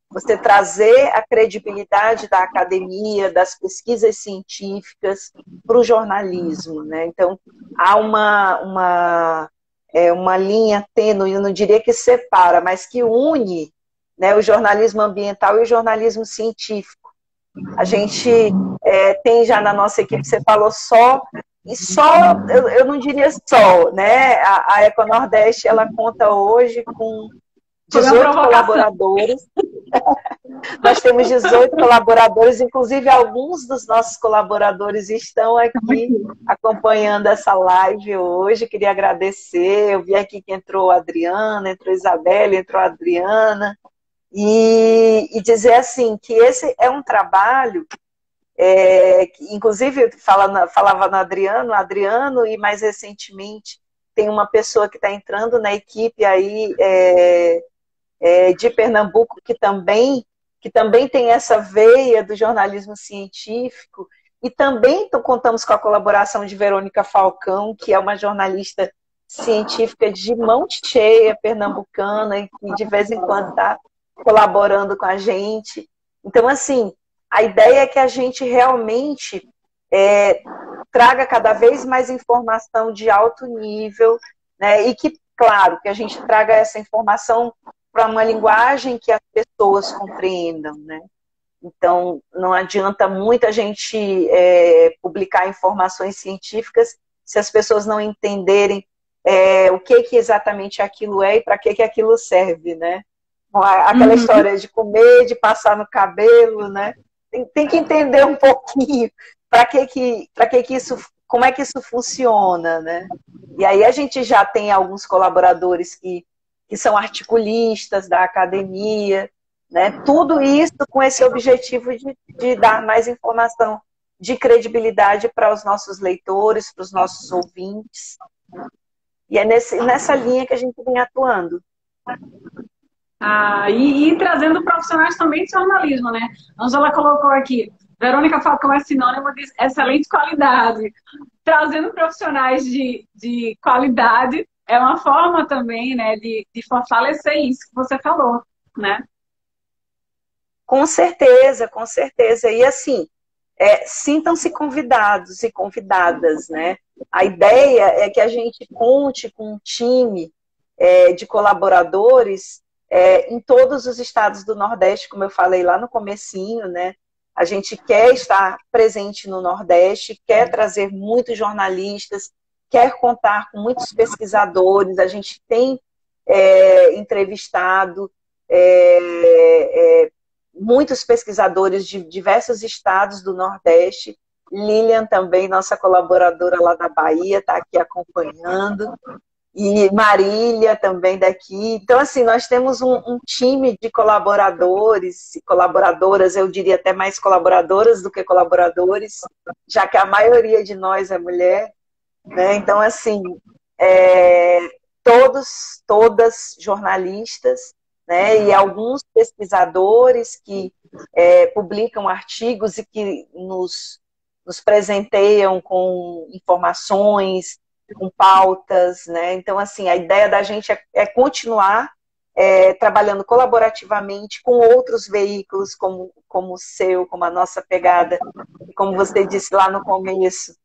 Você trazer a credibilidade da academia, das pesquisas científicas para o jornalismo, né? Então, há uma linha tênue, eu não diria que separa, mas que une, né, o jornalismo ambiental e o jornalismo científico. A gente tem já na nossa equipe, você falou eu não diria só, né? A Eco Nordeste, ela conta hoje com 18 colaboradores. Nós temos 18 colaboradores, inclusive alguns dos nossos colaboradores estão aqui acompanhando essa live hoje. Queria agradecer. Eu vi aqui que entrou a Adriana, entrou a Isabela, entrou a Adriana. E dizer assim, que esse é um trabalho, que, inclusive falava no Adriano, e mais recentemente tem uma pessoa que está entrando na equipe aí de Pernambuco, que também tem essa veia do jornalismo científico, e também contamos com a colaboração de Verônica Falcão, que é uma jornalista científica de mão cheia, pernambucana, e que de vez em quando está colaborando com a gente. Então, assim, a ideia é que a gente realmente traga cada vez mais informação de alto nível, né? E que, claro, que a gente traga essa informação para uma linguagem que as pessoas compreendam, né? Então, não adianta muito a gente publicar informações científicas se as pessoas não entenderem o que exatamente aquilo é e para que aquilo serve, né? Aquela história de comer, de passar no cabelo, né? Tem que entender um pouquinho para que isso, como é que isso funciona, né? E aí a gente já tem alguns colaboradores que são articulistas da academia, né? Tudo isso com esse objetivo de dar mais informação de credibilidade para os nossos leitores, para os nossos ouvintes. E é nessa linha que a gente vem atuando. E trazendo profissionais também de jornalismo, né? Angela colocou aqui, Verônica Falcão é sinônimo de excelente qualidade. Trazendo profissionais de qualidade é uma forma também, né, de fortalecer isso que você falou, né? Com certeza, com certeza. E assim, sintam-se convidados e convidadas, né? A ideia é que a gente conte com um time de colaboradores em todos os estados do Nordeste, como eu falei lá no comecinho, né? A gente quer estar presente no Nordeste, quer trazer muitos jornalistas, quer contar com muitos pesquisadores. A gente tem entrevistado muitos pesquisadores de diversos estados do Nordeste. Lilian também, nossa colaboradora lá da Bahia, está aqui acompanhando. E Marília também daqui. Então, assim, nós temos um time de colaboradores e colaboradoras, eu diria até mais colaboradoras do que colaboradores, já que a maioria de nós é mulher, né? Então, assim, todas jornalistas, né? E alguns pesquisadores que publicam artigos e que nos presenteiam com informações, com pautas, né? Então, assim, a ideia da gente é continuar trabalhando colaborativamente com outros veículos, como o seu, como a nossa pegada, e como você disse lá no começo,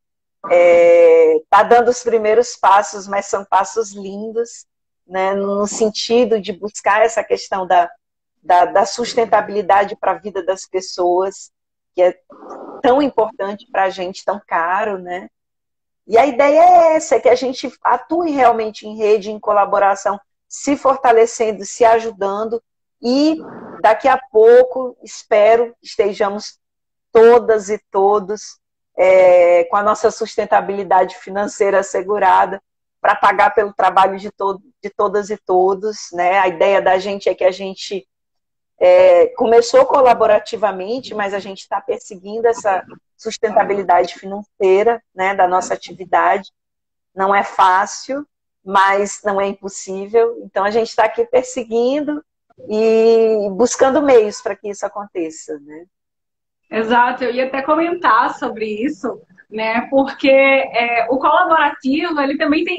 tá dando os primeiros passos, mas são passos lindos, né? No sentido de buscar essa questão da sustentabilidade para a vida das pessoas, que é tão importante para a gente, tão caro, né? E a ideia é essa, é que a gente atue realmente em rede, em colaboração, se fortalecendo, se ajudando, e daqui a pouco, espero que estejamos todas e todos com a nossa sustentabilidade financeira assegurada, para pagar pelo trabalho de todas e todos, né? A ideia da gente é que a gente começou colaborativamente, mas a gente está perseguindo essa sustentabilidade financeira, né, da nossa atividade. Não é fácil, mas não é impossível. Então a gente está aqui perseguindo e buscando meios para que isso aconteça, né? Exato, eu ia até comentar sobre isso, né? Porque o colaborativo, ele também tem,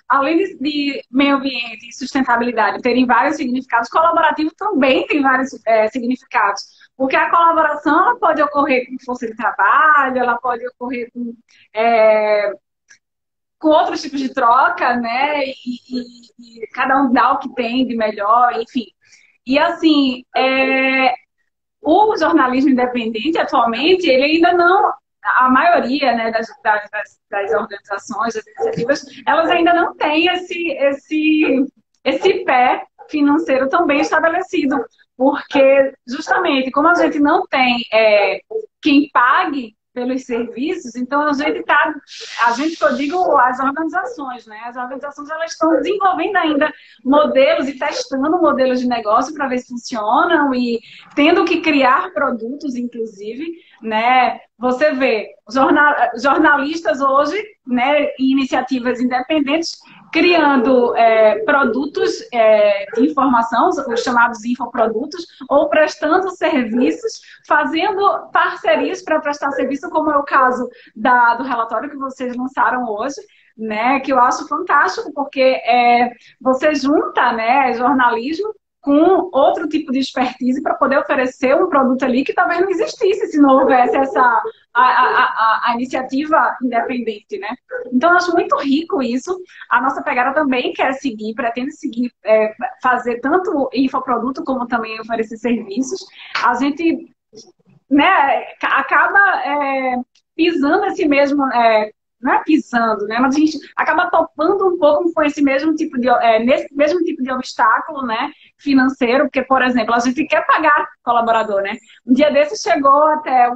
além de meio ambiente e sustentabilidade terem vários significados, colaborativo também tem vários significados. Porque a colaboração ela pode ocorrer com força de trabalho, ela pode ocorrer com outros tipos de troca, né? E cada um dá o que tem de melhor, enfim. E assim, o jornalismo independente, atualmente, ele ainda não, a maioria, né, das organizações, das iniciativas, elas ainda não têm esse pé financeiro tão bem estabelecido, porque justamente como a gente não tem quem pague pelos serviços, então a gente que eu digo as organizações, né? As organizações elas estão desenvolvendo ainda modelos e testando modelos de negócio para ver se funcionam e tendo que criar produtos, inclusive, né? Você vê jornalistas hoje, né, em iniciativas independentes, criando produtos de informação, os chamados infoprodutos, ou prestando serviços, fazendo parcerias para prestar serviço, como é o caso do relatório que vocês lançaram hoje, né, que eu acho fantástico, porque você junta, né, jornalismo com outro tipo de expertise para poder oferecer um produto ali que talvez não existisse se não houvesse a iniciativa independente, né? Então, eu acho muito rico isso. A nossa pegada também pretende seguir, fazer tanto infoproduto como também oferecer serviços. A gente, né, acaba pisando esse mesmo... não é pisando, né? Mas a gente acaba topando um pouco com esse mesmo tipo nesse mesmo tipo de obstáculo, né? Financeiro, porque, por exemplo, a gente quer pagar colaborador, né? Um dia desses chegou até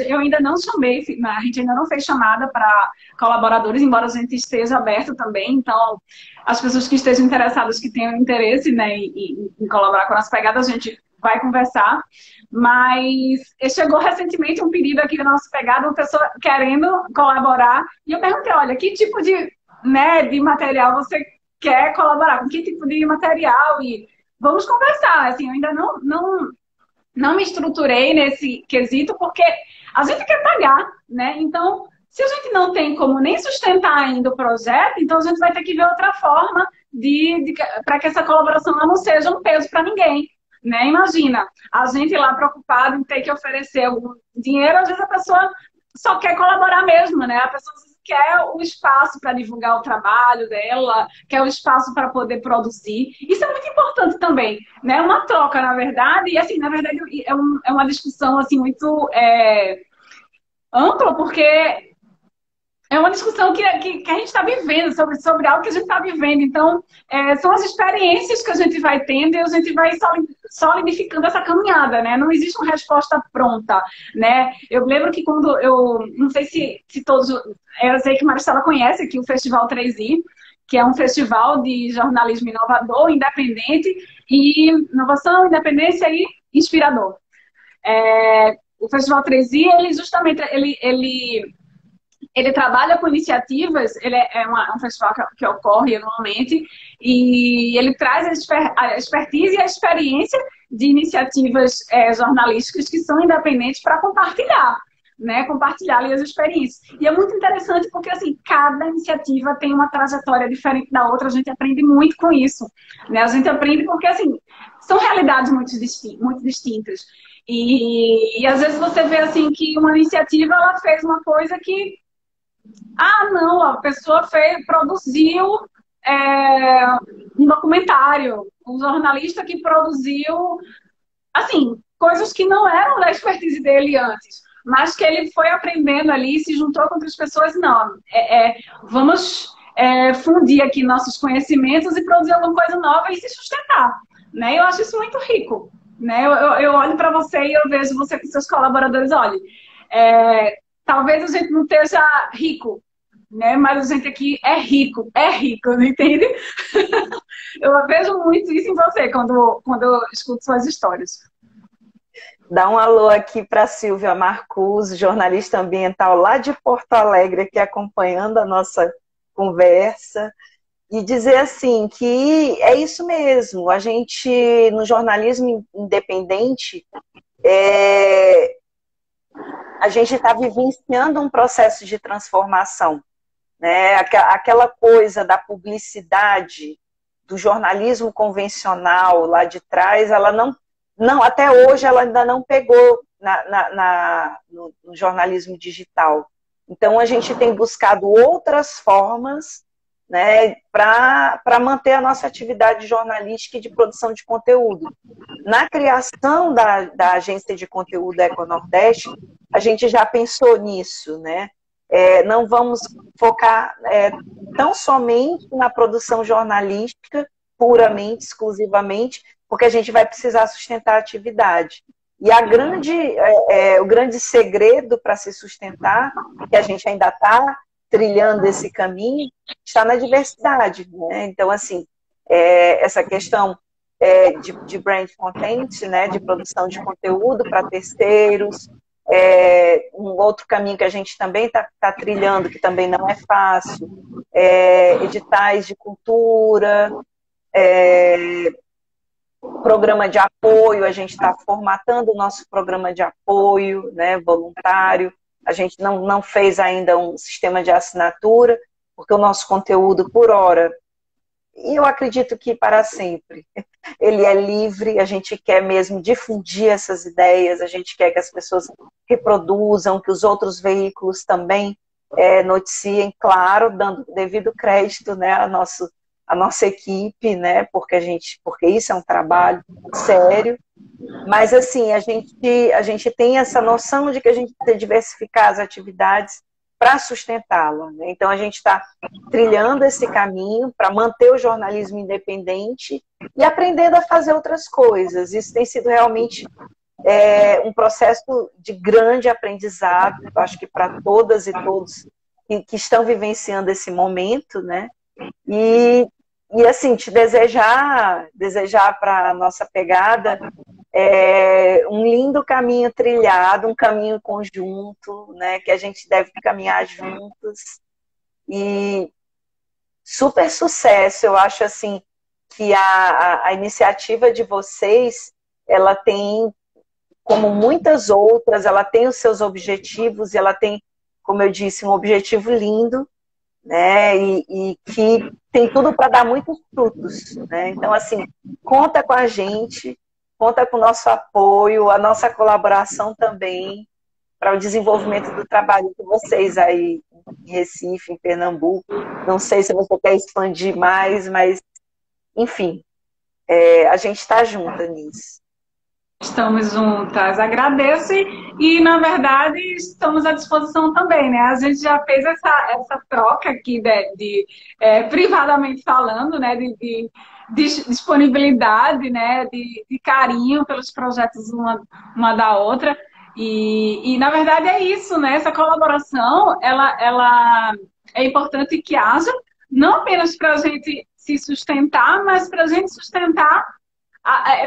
eu ainda não chamei, a gente ainda não fez chamada para colaboradores, embora a gente esteja aberto também, então as pessoas que estejam interessadas, que tenham interesse, né, em colaborar com as pegadas, a gente vai conversar. Mas chegou recentemente um pedido aqui da nossa pegada, uma pessoa querendo colaborar, e eu perguntei, olha, que tipo de material você quer colaborar? Com que tipo de material? E vamos conversar. Assim, eu ainda não me estruturei nesse quesito, porque a gente quer pagar, né? Então, se a gente não tem como nem sustentar ainda o projeto, então a gente vai ter que ver outra forma para que essa colaboração não seja um peso para ninguém. Né? Imagina, a gente lá preocupado em ter que oferecer algum dinheiro, às vezes a pessoa só quer colaborar mesmo, né? A pessoa quer o espaço para divulgar o trabalho dela, quer o espaço para poder produzir. Isso é muito importante também, né? Uma troca, na verdade, e assim, na verdade é uma discussão assim muito ampla, porque é uma discussão que a gente está vivendo, sobre algo que a gente está vivendo. Então, são as experiências que a gente vai tendo e a gente vai solidificando essa caminhada, né? Não existe uma resposta pronta, né? Eu lembro que quando não sei se todos... Eu sei que Maristela conhece aqui o Festival 3i, que é um festival de jornalismo inovador, independente, e inovação, independência e inspirador. O Festival 3i, ele justamente... Ele trabalha com iniciativas, ele é um festival que ocorre anualmente, e ele traz a expertise e a experiência de iniciativas jornalísticas que são independentes para compartilhar, né? Compartilhar ali as experiências. E é muito interessante porque, assim, cada iniciativa tem uma trajetória diferente da outra, a gente aprende muito com isso, né? A gente aprende porque, assim, são realidades muito distintas. E às vezes você vê, assim, que uma iniciativa, ela fez uma coisa que não, a pessoa produziu um documentário, um jornalista que produziu, assim, coisas que não eram da expertise dele antes, mas que ele foi aprendendo ali, se juntou com outras pessoas. Não, vamos fundir aqui nossos conhecimentos e produzir alguma coisa nova e se sustentar, né? Eu acho isso muito rico, né? Eu olho para você e eu vejo você com seus colaboradores, olha, talvez a gente não esteja rico, né? Mas a gente aqui é rico, não entende? Eu vejo muito isso em você quando eu escuto suas histórias. Dá um alô aqui para Silvia Marcus, jornalista ambiental lá de Porto Alegre, aqui acompanhando a nossa conversa. E dizer assim que é isso mesmo, a gente no jornalismo independente a gente está vivenciando um processo de transformação, né? Aquela coisa da publicidade, do jornalismo convencional lá de trás, ela não até hoje ela ainda não pegou no jornalismo digital. Então a gente tem buscado outras formas, né, para manter a nossa atividade jornalística e de produção de conteúdo. Na criação da agência de conteúdo Econordeste, a gente já pensou nisso, né? Não vamos focar tão somente na produção jornalística, puramente, exclusivamente, porque a gente vai precisar sustentar a atividade. E o grande segredo para se sustentar, que a gente ainda está trilhando esse caminho, está na diversidade, né? Então, assim, essa questão de brand content, né, de produção de conteúdo para terceiros, um outro caminho que a gente também está trilhando, que também não é fácil, editais de cultura, programa de apoio, a gente está formatando o nosso programa de apoio, né, voluntário. A gente não fez ainda um sistema de assinatura, porque o nosso conteúdo, por hora, e eu acredito que para sempre, ele é livre, a gente quer mesmo difundir essas ideias, a gente quer que as pessoas reproduzam, que os outros veículos também noticiem, claro, dando devido crédito, né, a nossa equipe, né, porque isso é um trabalho sério. Mas, assim, a gente tem essa noção de que a gente tem que diversificar as atividades para sustentá-la, né? Então, a gente está trilhando esse caminho para manter o jornalismo independente e aprendendo a fazer outras coisas. Isso tem sido realmente um processo de grande aprendizado, acho que para todas e todos que estão vivenciando esse momento, né? E assim, te desejar para a nossa pegada um lindo caminho trilhado, um caminho conjunto, né, que a gente deve caminhar juntos. E super sucesso. Eu acho assim que a iniciativa de vocês, ela tem, como muitas outras, ela tem os seus objetivos, e ela tem, como eu disse, um objetivo lindo, né, e que tem tudo para dar muitos frutos, né? Então, assim, conta com a gente, conta com o nosso apoio, a nossa colaboração também para o desenvolvimento do trabalho de vocês aí em Recife, em Pernambuco. Não sei se você quer expandir mais, mas, enfim, a gente está junta nisso. Estamos juntas, agradeço e, na verdade, estamos à disposição também, né? A gente já fez essa troca aqui privadamente falando, né? De disponibilidade, né? De carinho pelos projetos uma da outra. E, na verdade, é isso, né? Essa colaboração, ela é importante que haja, não apenas para a gente se sustentar, mas para a gente sustentar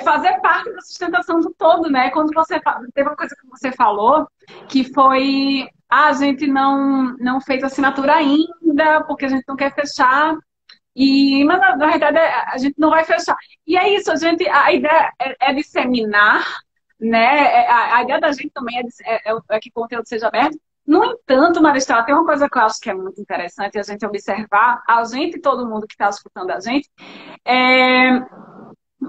fazer parte da sustentação do todo, né? Quando teve uma coisa que você falou, que foi a gente não fez assinatura ainda, porque a gente não quer fechar, mas na verdade a gente não vai fechar. E é isso, a ideia é disseminar, né? A ideia da gente também é que o conteúdo seja aberto. No entanto, Maristela, tem uma coisa que eu acho que é muito interessante a gente observar, a gente e todo mundo que está escutando a gente,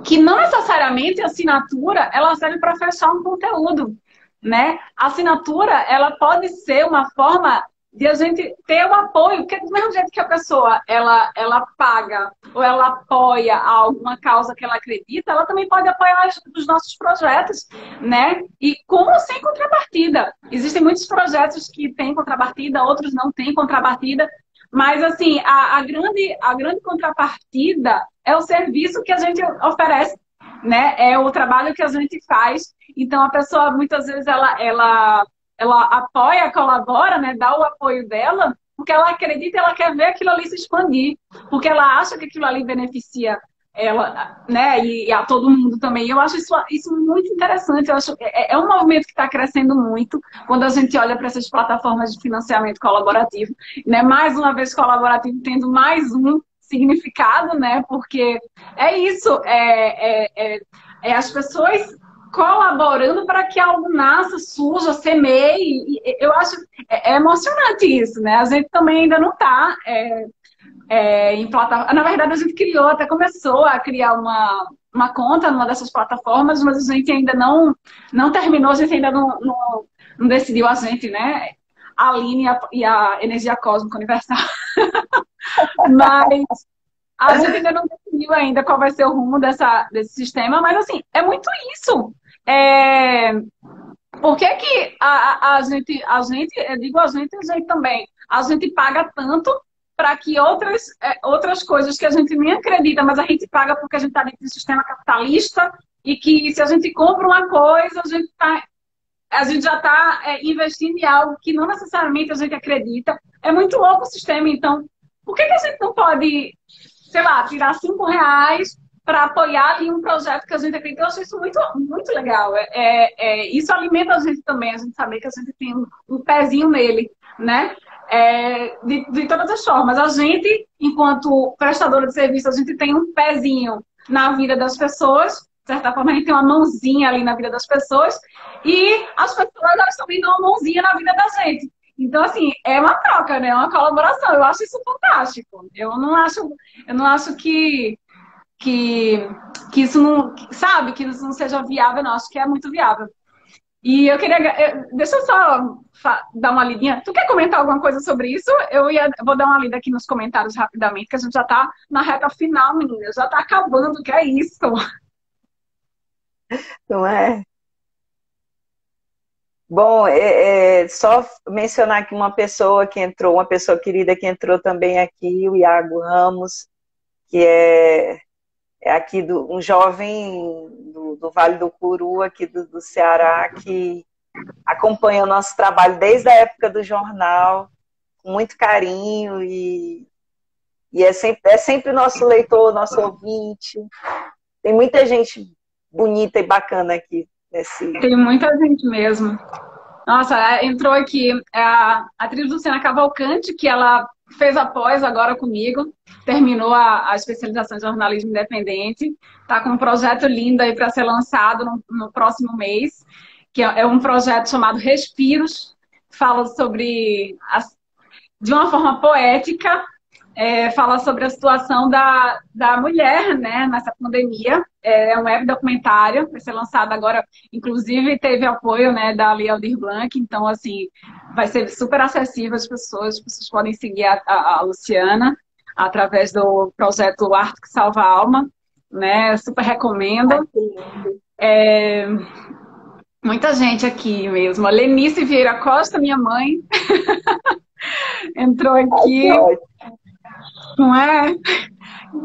que não necessariamente a assinatura ela serve para fechar um conteúdo, né? A assinatura ela pode ser uma forma de a gente ter o apoio, porque do mesmo jeito que a pessoa ela paga ou ela apoia alguma causa que ela acredita, ela também pode apoiar os nossos projetos, né? E com ou sem contrapartida. Existem muitos projetos que têm contrapartida, outros não têm contrapartida. Mas, assim, a grande contrapartida é o serviço que a gente oferece, né? É o trabalho que a gente faz. Então, a pessoa, muitas vezes, ela ela apoia, colabora, né, dá o apoio dela, porque ela acredita, ela quer ver aquilo ali se expandir, porque ela acha que aquilo ali beneficia ela, né, e a todo mundo também. Eu acho isso muito interessante. Eu acho é um movimento que está crescendo muito quando a gente olha para essas plataformas de financiamento colaborativo, né? Mais uma vez colaborativo tendo mais um significado, né? Porque é isso, é as pessoas colaborando para que algo nasça, surja, semeie. Eu acho emocionante isso, né? A gente também ainda não está em plataforma. Na verdade, a gente criou, até começou a criar uma conta numa dessas plataformas, mas a gente ainda não terminou, a gente ainda não decidiu a gente, né? A Aline e a Energia Cósmica Universal. Mas a gente ainda não definiu ainda qual vai ser o rumo desse sistema, mas assim, é muito isso. Por que que eu digo a gente também, a gente paga tanto para que outras coisas que a gente nem acredita, mas a gente paga porque a gente está dentro do sistema capitalista e que se a gente compra uma coisa, a gente já está investindo em algo que não necessariamente a gente acredita. É muito louco o sistema, então, por que a gente não pode, sei lá, tirar R$ 5 para apoiar ali um projeto que a gente acredita? Eu acho isso muito, muito legal. Isso alimenta a gente também, a gente saber que a gente tem um pezinho nele, né? De todas as formas, a gente, enquanto prestadora de serviço, a gente tem um pezinho na vida das pessoas, de certa forma, a gente tem uma mãozinha ali na vida das pessoas, e as pessoas elas também dão uma mãozinha na vida da gente. Então, assim, é uma troca, né? É uma colaboração. Eu acho isso fantástico. Eu não acho que isso não, sabe, que isso não seja viável, não. Acho que é muito viável. E eu queria. Deixa eu só dar uma lidinha. Tu quer comentar alguma coisa sobre isso? Vou dar uma lida aqui nos comentários rapidamente, que a gente já tá na reta final, menina. Já tá acabando, que é isso. Não é? Bom, só mencionar aqui uma pessoa que entrou, uma pessoa querida que entrou também aqui, o Iago Ramos, que é aqui um jovem do Vale do Curu, aqui do Ceará, que acompanha o nosso trabalho desde a época do jornal, com muito carinho, e é sempre nosso leitor, nosso ouvinte. Tem muita gente bonita e bacana aqui nesse. Tem muita gente mesmo. Nossa, entrou aqui a atriz Luciana Cavalcante, que ela fez a pós agora comigo, terminou a especialização em jornalismo independente, está com um projeto lindo aí para ser lançado no próximo mês, que é um projeto chamado Respiros, fala sobre, de uma forma poética, fala sobre a situação da mulher, né, nessa pandemia. É um web documentário, vai ser lançado agora, inclusive teve apoio, né, da Lei Aldir Blanc, então, assim, vai ser super acessível às pessoas, as pessoas podem seguir a Luciana através do projeto Arte que Salva a Alma, né, super recomendo. Muita gente aqui mesmo. A Lenice Vieira Costa, minha mãe, entrou aqui. Não é?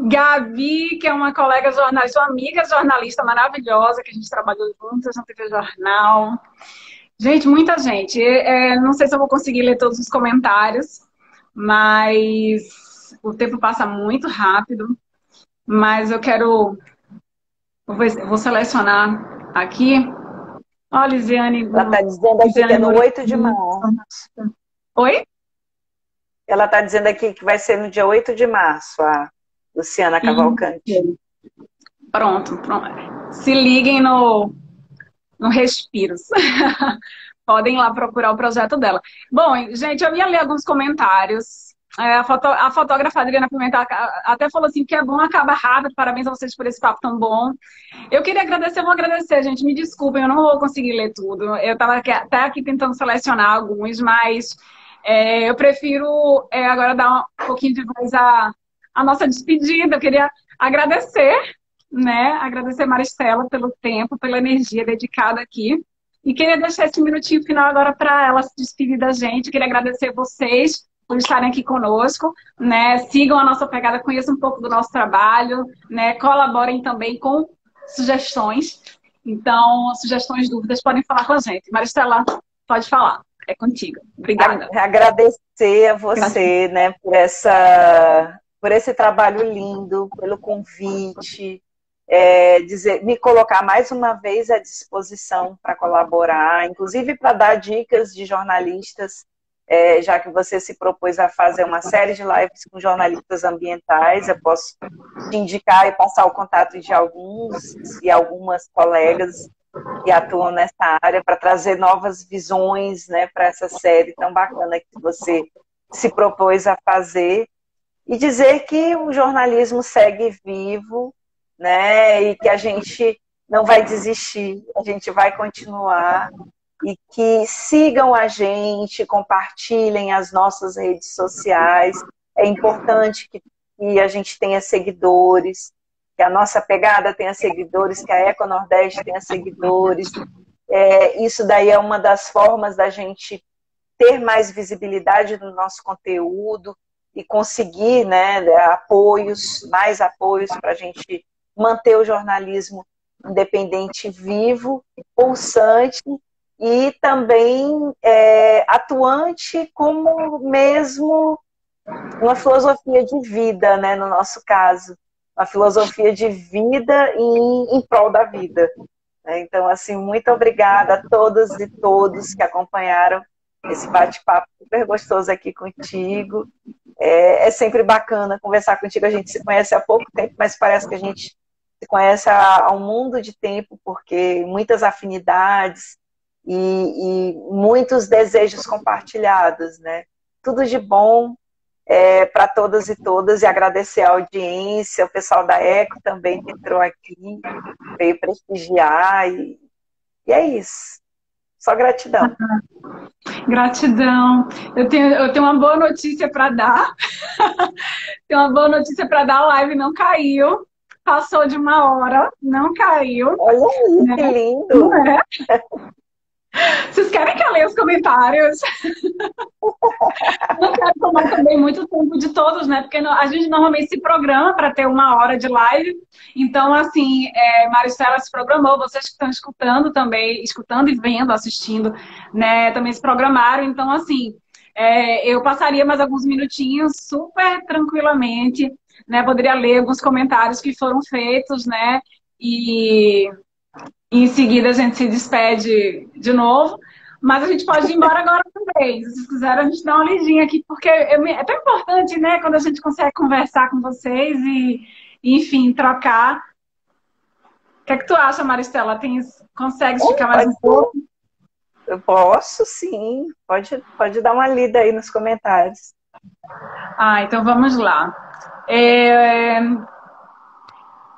Gabi, que é uma colega jornalista, uma amiga jornalista maravilhosa, que a gente trabalhou juntas na TV Jornal. Gente, muita gente. Não sei se eu vou conseguir ler todos os comentários, mas o tempo passa muito rápido. Mas eu vou selecionar aqui. Ó, Lisiane. Ela está dizendo aqui que é no 8 de março. Oi? Ela está dizendo aqui que vai ser no dia 8 de março, a Luciana Cavalcante. Pronto. Se liguem no Respiros. Podem ir lá procurar o projeto dela. Bom, gente, eu ia ler alguns comentários. A fotógrafa Adriana Pimentel até falou assim que é bom, acaba rápido. Parabéns a vocês por esse papo tão bom. Eu queria agradecer, vou agradecer, gente. Me desculpem, eu não vou conseguir ler tudo. Eu estava até aqui tentando selecionar alguns, mas eu prefiro agora dar um pouquinho de voz à nossa despedida. Eu queria agradecer, né? Agradecer a Maristela pelo tempo, pela energia dedicada aqui. E queria deixar esse minutinho final agora para ela se despedir da gente. Queria agradecer vocês por estarem aqui conosco, né? Sigam a nossa pegada, conheçam um pouco do nosso trabalho, né? Colaborem também com sugestões. Então, sugestões, dúvidas, podem falar com a gente. Maristela, Pode falar, é contigo. Obrigada. Agradecer a você, né, por esse trabalho lindo, pelo convite, me colocar mais uma vez à disposição para colaborar, inclusive para dar dicas de jornalistas, já que você se propôs a fazer uma série de lives com jornalistas ambientais, eu posso te indicar e passar o contato de alguns e algumas colegas que atuam nessa área para trazer novas visões, né, para essa série tão bacana que você se propôs a fazer, e dizer que o jornalismo segue vivo, né, e que a gente não vai desistir, a gente vai continuar, e que sigam a gente, compartilhem as nossas redes sociais. É importante que a gente tenha seguidores, que a nossa pegada tenha seguidores, que a Eco Nordeste tenha seguidores. Isso daí é uma das formas da gente ter mais visibilidade no nosso conteúdo e conseguir, né, mais apoios para a gente manter o jornalismo independente vivo, pulsante e também atuante como mesmo uma filosofia de vida, né, no nosso caso. Uma filosofia de vida em prol da vida. Então, assim, muito obrigada a todas e todos que acompanharam esse bate-papo super gostoso aqui contigo. É sempre bacana conversar contigo. A gente se conhece há pouco tempo, mas parece que a gente se conhece há um mundo de tempo, porque muitas afinidades e muitos desejos compartilhados, né? Tudo de bom para todas e todas, e agradecer a audiência, o pessoal da Eco também que entrou aqui, veio prestigiar, e é isso. Só gratidão. Gratidão. Eu tenho uma boa notícia para dar. Tenho uma boa notícia para dar, a live não caiu. Passou de 1 hora, não caiu. Olha aí, que lindo! Não é? Vocês querem que eu leia os comentários? Não quero tomar também muito tempo de todos, né? Porque a gente normalmente se programa para ter 1 hora de live. Então, assim, Maristela se programou, vocês que estão escutando também, escutando e vendo, assistindo, né? Também se programaram. Então, assim, eu passaria mais alguns minutinhos super tranquilamente, né? Poderia ler alguns comentários que foram feitos, né? E em seguida a gente se despede de novo. Mas a gente pode ir embora agora também. Se vocês quiserem, a gente dá uma lidinha aqui, porque é tão importante, né, quando a gente consegue conversar com vocês e enfim, trocar. O que é que tu acha, Maristela? Consegue ficar mais um pouco? Eu posso, sim. Pode dar uma lida aí nos comentários. Então vamos lá.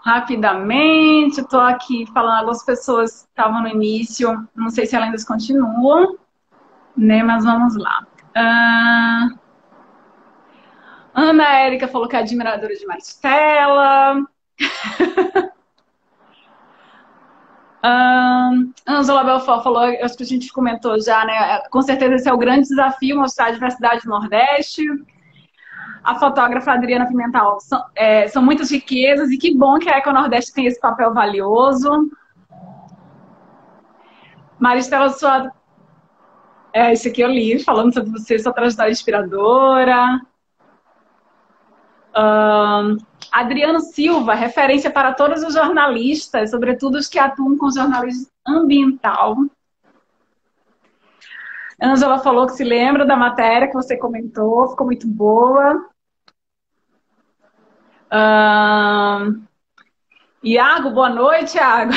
Rapidamente, estou aqui falando, algumas pessoas estavam no início, não sei se elas ainda continuam, né? Mas vamos lá. Ana Érica falou que é admiradora de Maristela. Ângela Belfort falou, acho que a gente comentou já, né? Com certeza esse é o grande desafio, mostrar a diversidade do Nordeste. A fotógrafa Adriana Pimental, são muitas riquezas e que bom que a Eco Nordeste tem esse papel valioso. Maristela, isso aqui eu li, falando sobre você, sua trajetória inspiradora. Adriano Silva, referência para todos os jornalistas, sobretudo os que atuam com jornalismo ambiental. Ângela falou que se lembra da matéria que você comentou, ficou muito boa. Iago, boa noite, Iago.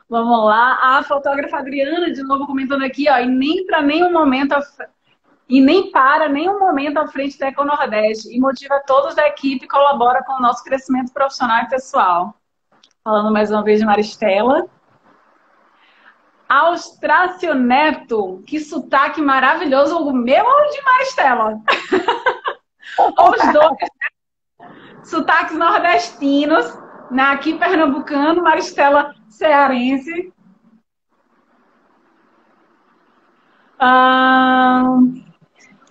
Vamos lá. A fotógrafa Adriana, de novo, comentando aqui, ó, e nem para nenhum momento à frente da Eco Nordeste, e motiva todos da equipe e colabora com o nosso crescimento profissional e pessoal. Falando mais uma vez de Maristela. Austrácio Neto, que sotaque maravilhoso, o meu ou o de Maristela? Os dois, né? Sotaques nordestinos, né? Aqui pernambucano, Maristela cearense.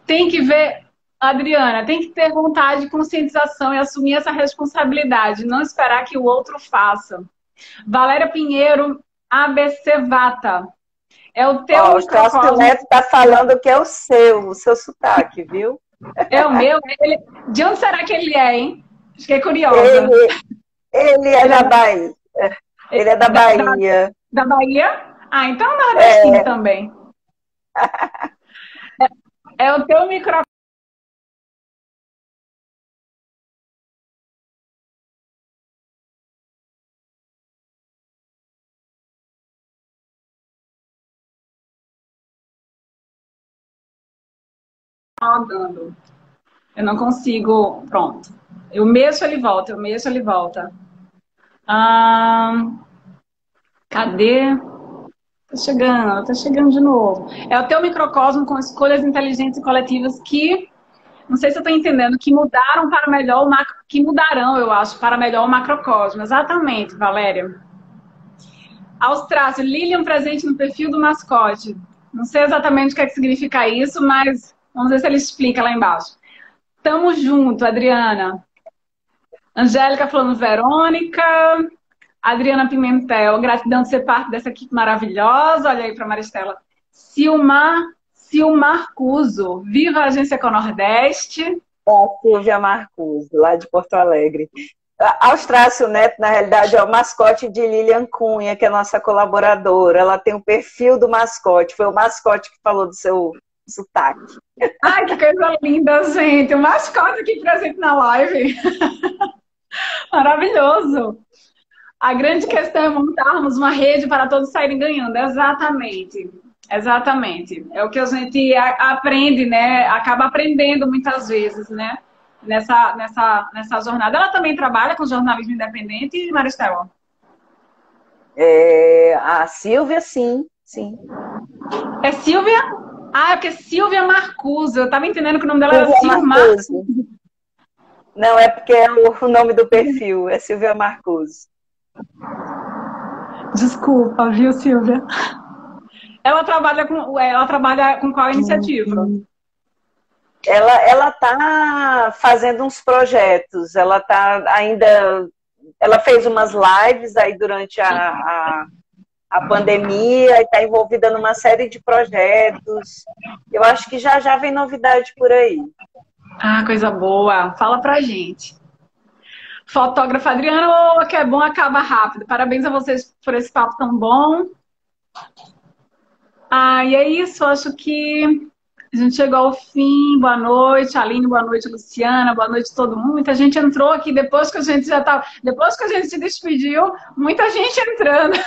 Tem que ver, Adriana, tem que ter vontade de conscientização e assumir essa responsabilidade, não esperar que o outro faça. Valéria Pinheiro, ABC Vata. É o teu Ó, o Celso microcosmo. Neto está falando que é o seu sotaque, viu? É o meu? De onde será que ele é, hein? Fiquei curiosa. Ele, ele é Ele é da Bahia. Ele é da da, da, Bahia. da Bahia? Ah, então é nordestino É, também. É o teu microcosmo rodando. Eu não consigo. Pronto. Eu mexo, ele volta. Eu mexo, ele volta. Ah, cadê? Tá chegando de novo. É o teu microcosmo com escolhas inteligentes e coletivas que, não sei se eu estou entendendo, que mudaram para melhor o macro, que mudarão, eu acho, para melhor o macrocosmo. Exatamente, Valéria. Austrácio, Lilian presente no perfil do mascote. Não sei exatamente o que é que significa isso, mas vamos ver se ele explica lá embaixo. Tamo junto, Adriana. Angélica falando Verônica. Adriana Pimentel, gratidão de ser parte dessa equipe maravilhosa. Olha aí para Maristela. Silmar Cuso, viva a Agência Econordeste. é a Silvia Marcuse, lá de Porto Alegre. Austrácio Neto, na realidade, é o mascote de Lilian Cunha, que é nossa colaboradora. Ela tem o perfil do mascote. Foi o mascote que falou do seu sotaque. Ai, que coisa linda, gente. O mascote aqui presente na live. Maravilhoso. A grande questão é montarmos uma rede para todos saírem ganhando. Exatamente. Exatamente. É o que a gente aprende, né? Acaba aprendendo muitas vezes, né? Nessa jornada. Ela também trabalha com jornalismo independente, Maristela? A Silvia, sim, sim. É Silvia? Ah, é porque é Silvia Marcuso. Eu estava entendendo que o nome dela era Silvia Silmar. Marcuse. Não, é porque é o nome do perfil, é Silvia Marcuse. Desculpa, viu, Silvia? Ela trabalha com qual iniciativa? Ela está fazendo uns projetos, ela tá ainda. Ela fez umas lives aí durante a pandemia e está envolvida numa série de projetos. Eu acho que já já vem novidade por aí. Ah, coisa boa. Fala pra gente. Fotógrafa Adriana, oh, que é bom, acaba rápido. Parabéns a vocês por esse papo tão bom. Ah, e é isso, acho que a gente chegou ao fim. Boa noite, Aline, boa noite, Luciana, boa noite todo mundo. Muita gente entrou aqui depois que a gente já estava. Depois que a gente se despediu, muita gente entrando.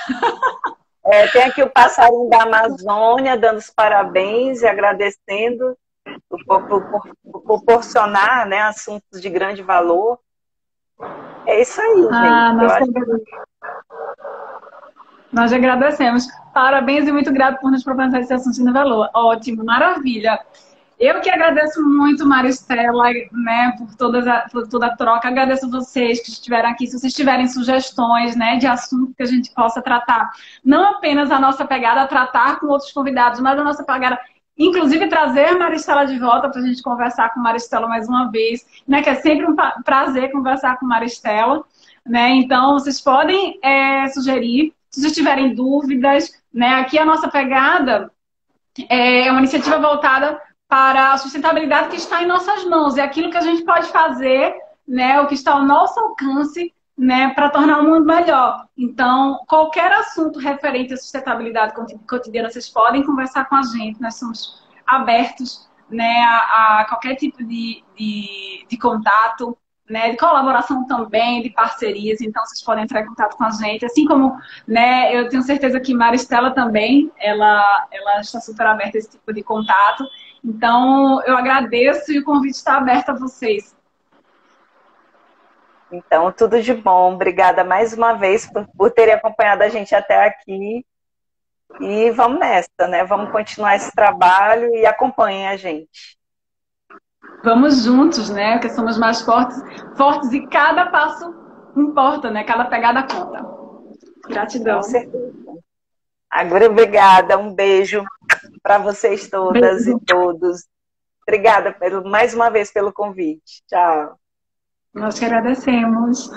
Tem aqui o passarinho da Amazônia dando os parabéns e agradecendo por proporcionar, né, assuntos de grande valor. É isso aí, gente. Nós agradecemos. Parabéns e muito grato por nos proporcionar esse assunto de valor. Ótimo, maravilha. Eu que agradeço muito, Maristela, né, por toda a troca. Agradeço vocês que estiveram aqui. Se vocês tiverem sugestões, né, de assunto que a gente possa tratar, não apenas a nossa pegada, tratar com outros convidados, mas a nossa pegada, inclusive trazer Maristela de volta para a gente conversar com Maristela mais uma vez, né, que é sempre um prazer conversar com Maristela, né. Então, vocês podem sugerir, se vocês tiverem dúvidas, né. Aqui a nossa pegada é uma iniciativa voltada para a sustentabilidade que está em nossas mãos. É aquilo que a gente pode fazer, né, o que está ao nosso alcance, né, para tornar o mundo melhor. Então, qualquer assunto referente à sustentabilidade cotidiana, vocês podem conversar com a gente. Nós somos abertos, né, a qualquer tipo de contato, né, de colaboração também, de parcerias. Então, vocês podem entrar em contato com a gente. Assim como, né, eu tenho certeza que Maristela também, ela está super aberta a esse tipo de contato. Então, eu agradeço e o convite está aberto a vocês. Então, tudo de bom. Obrigada mais uma vez por terem acompanhado a gente até aqui. E vamos nessa, né? Vamos continuar esse trabalho e acompanhem a gente. Vamos juntos, né? Porque somos mais fortes e cada passo importa, né? Cada pegada conta. Gratidão. Com certeza. Agora, obrigada. Um beijo para vocês todas e todos. Obrigada mais uma vez pelo convite. Tchau. Nós que agradecemos.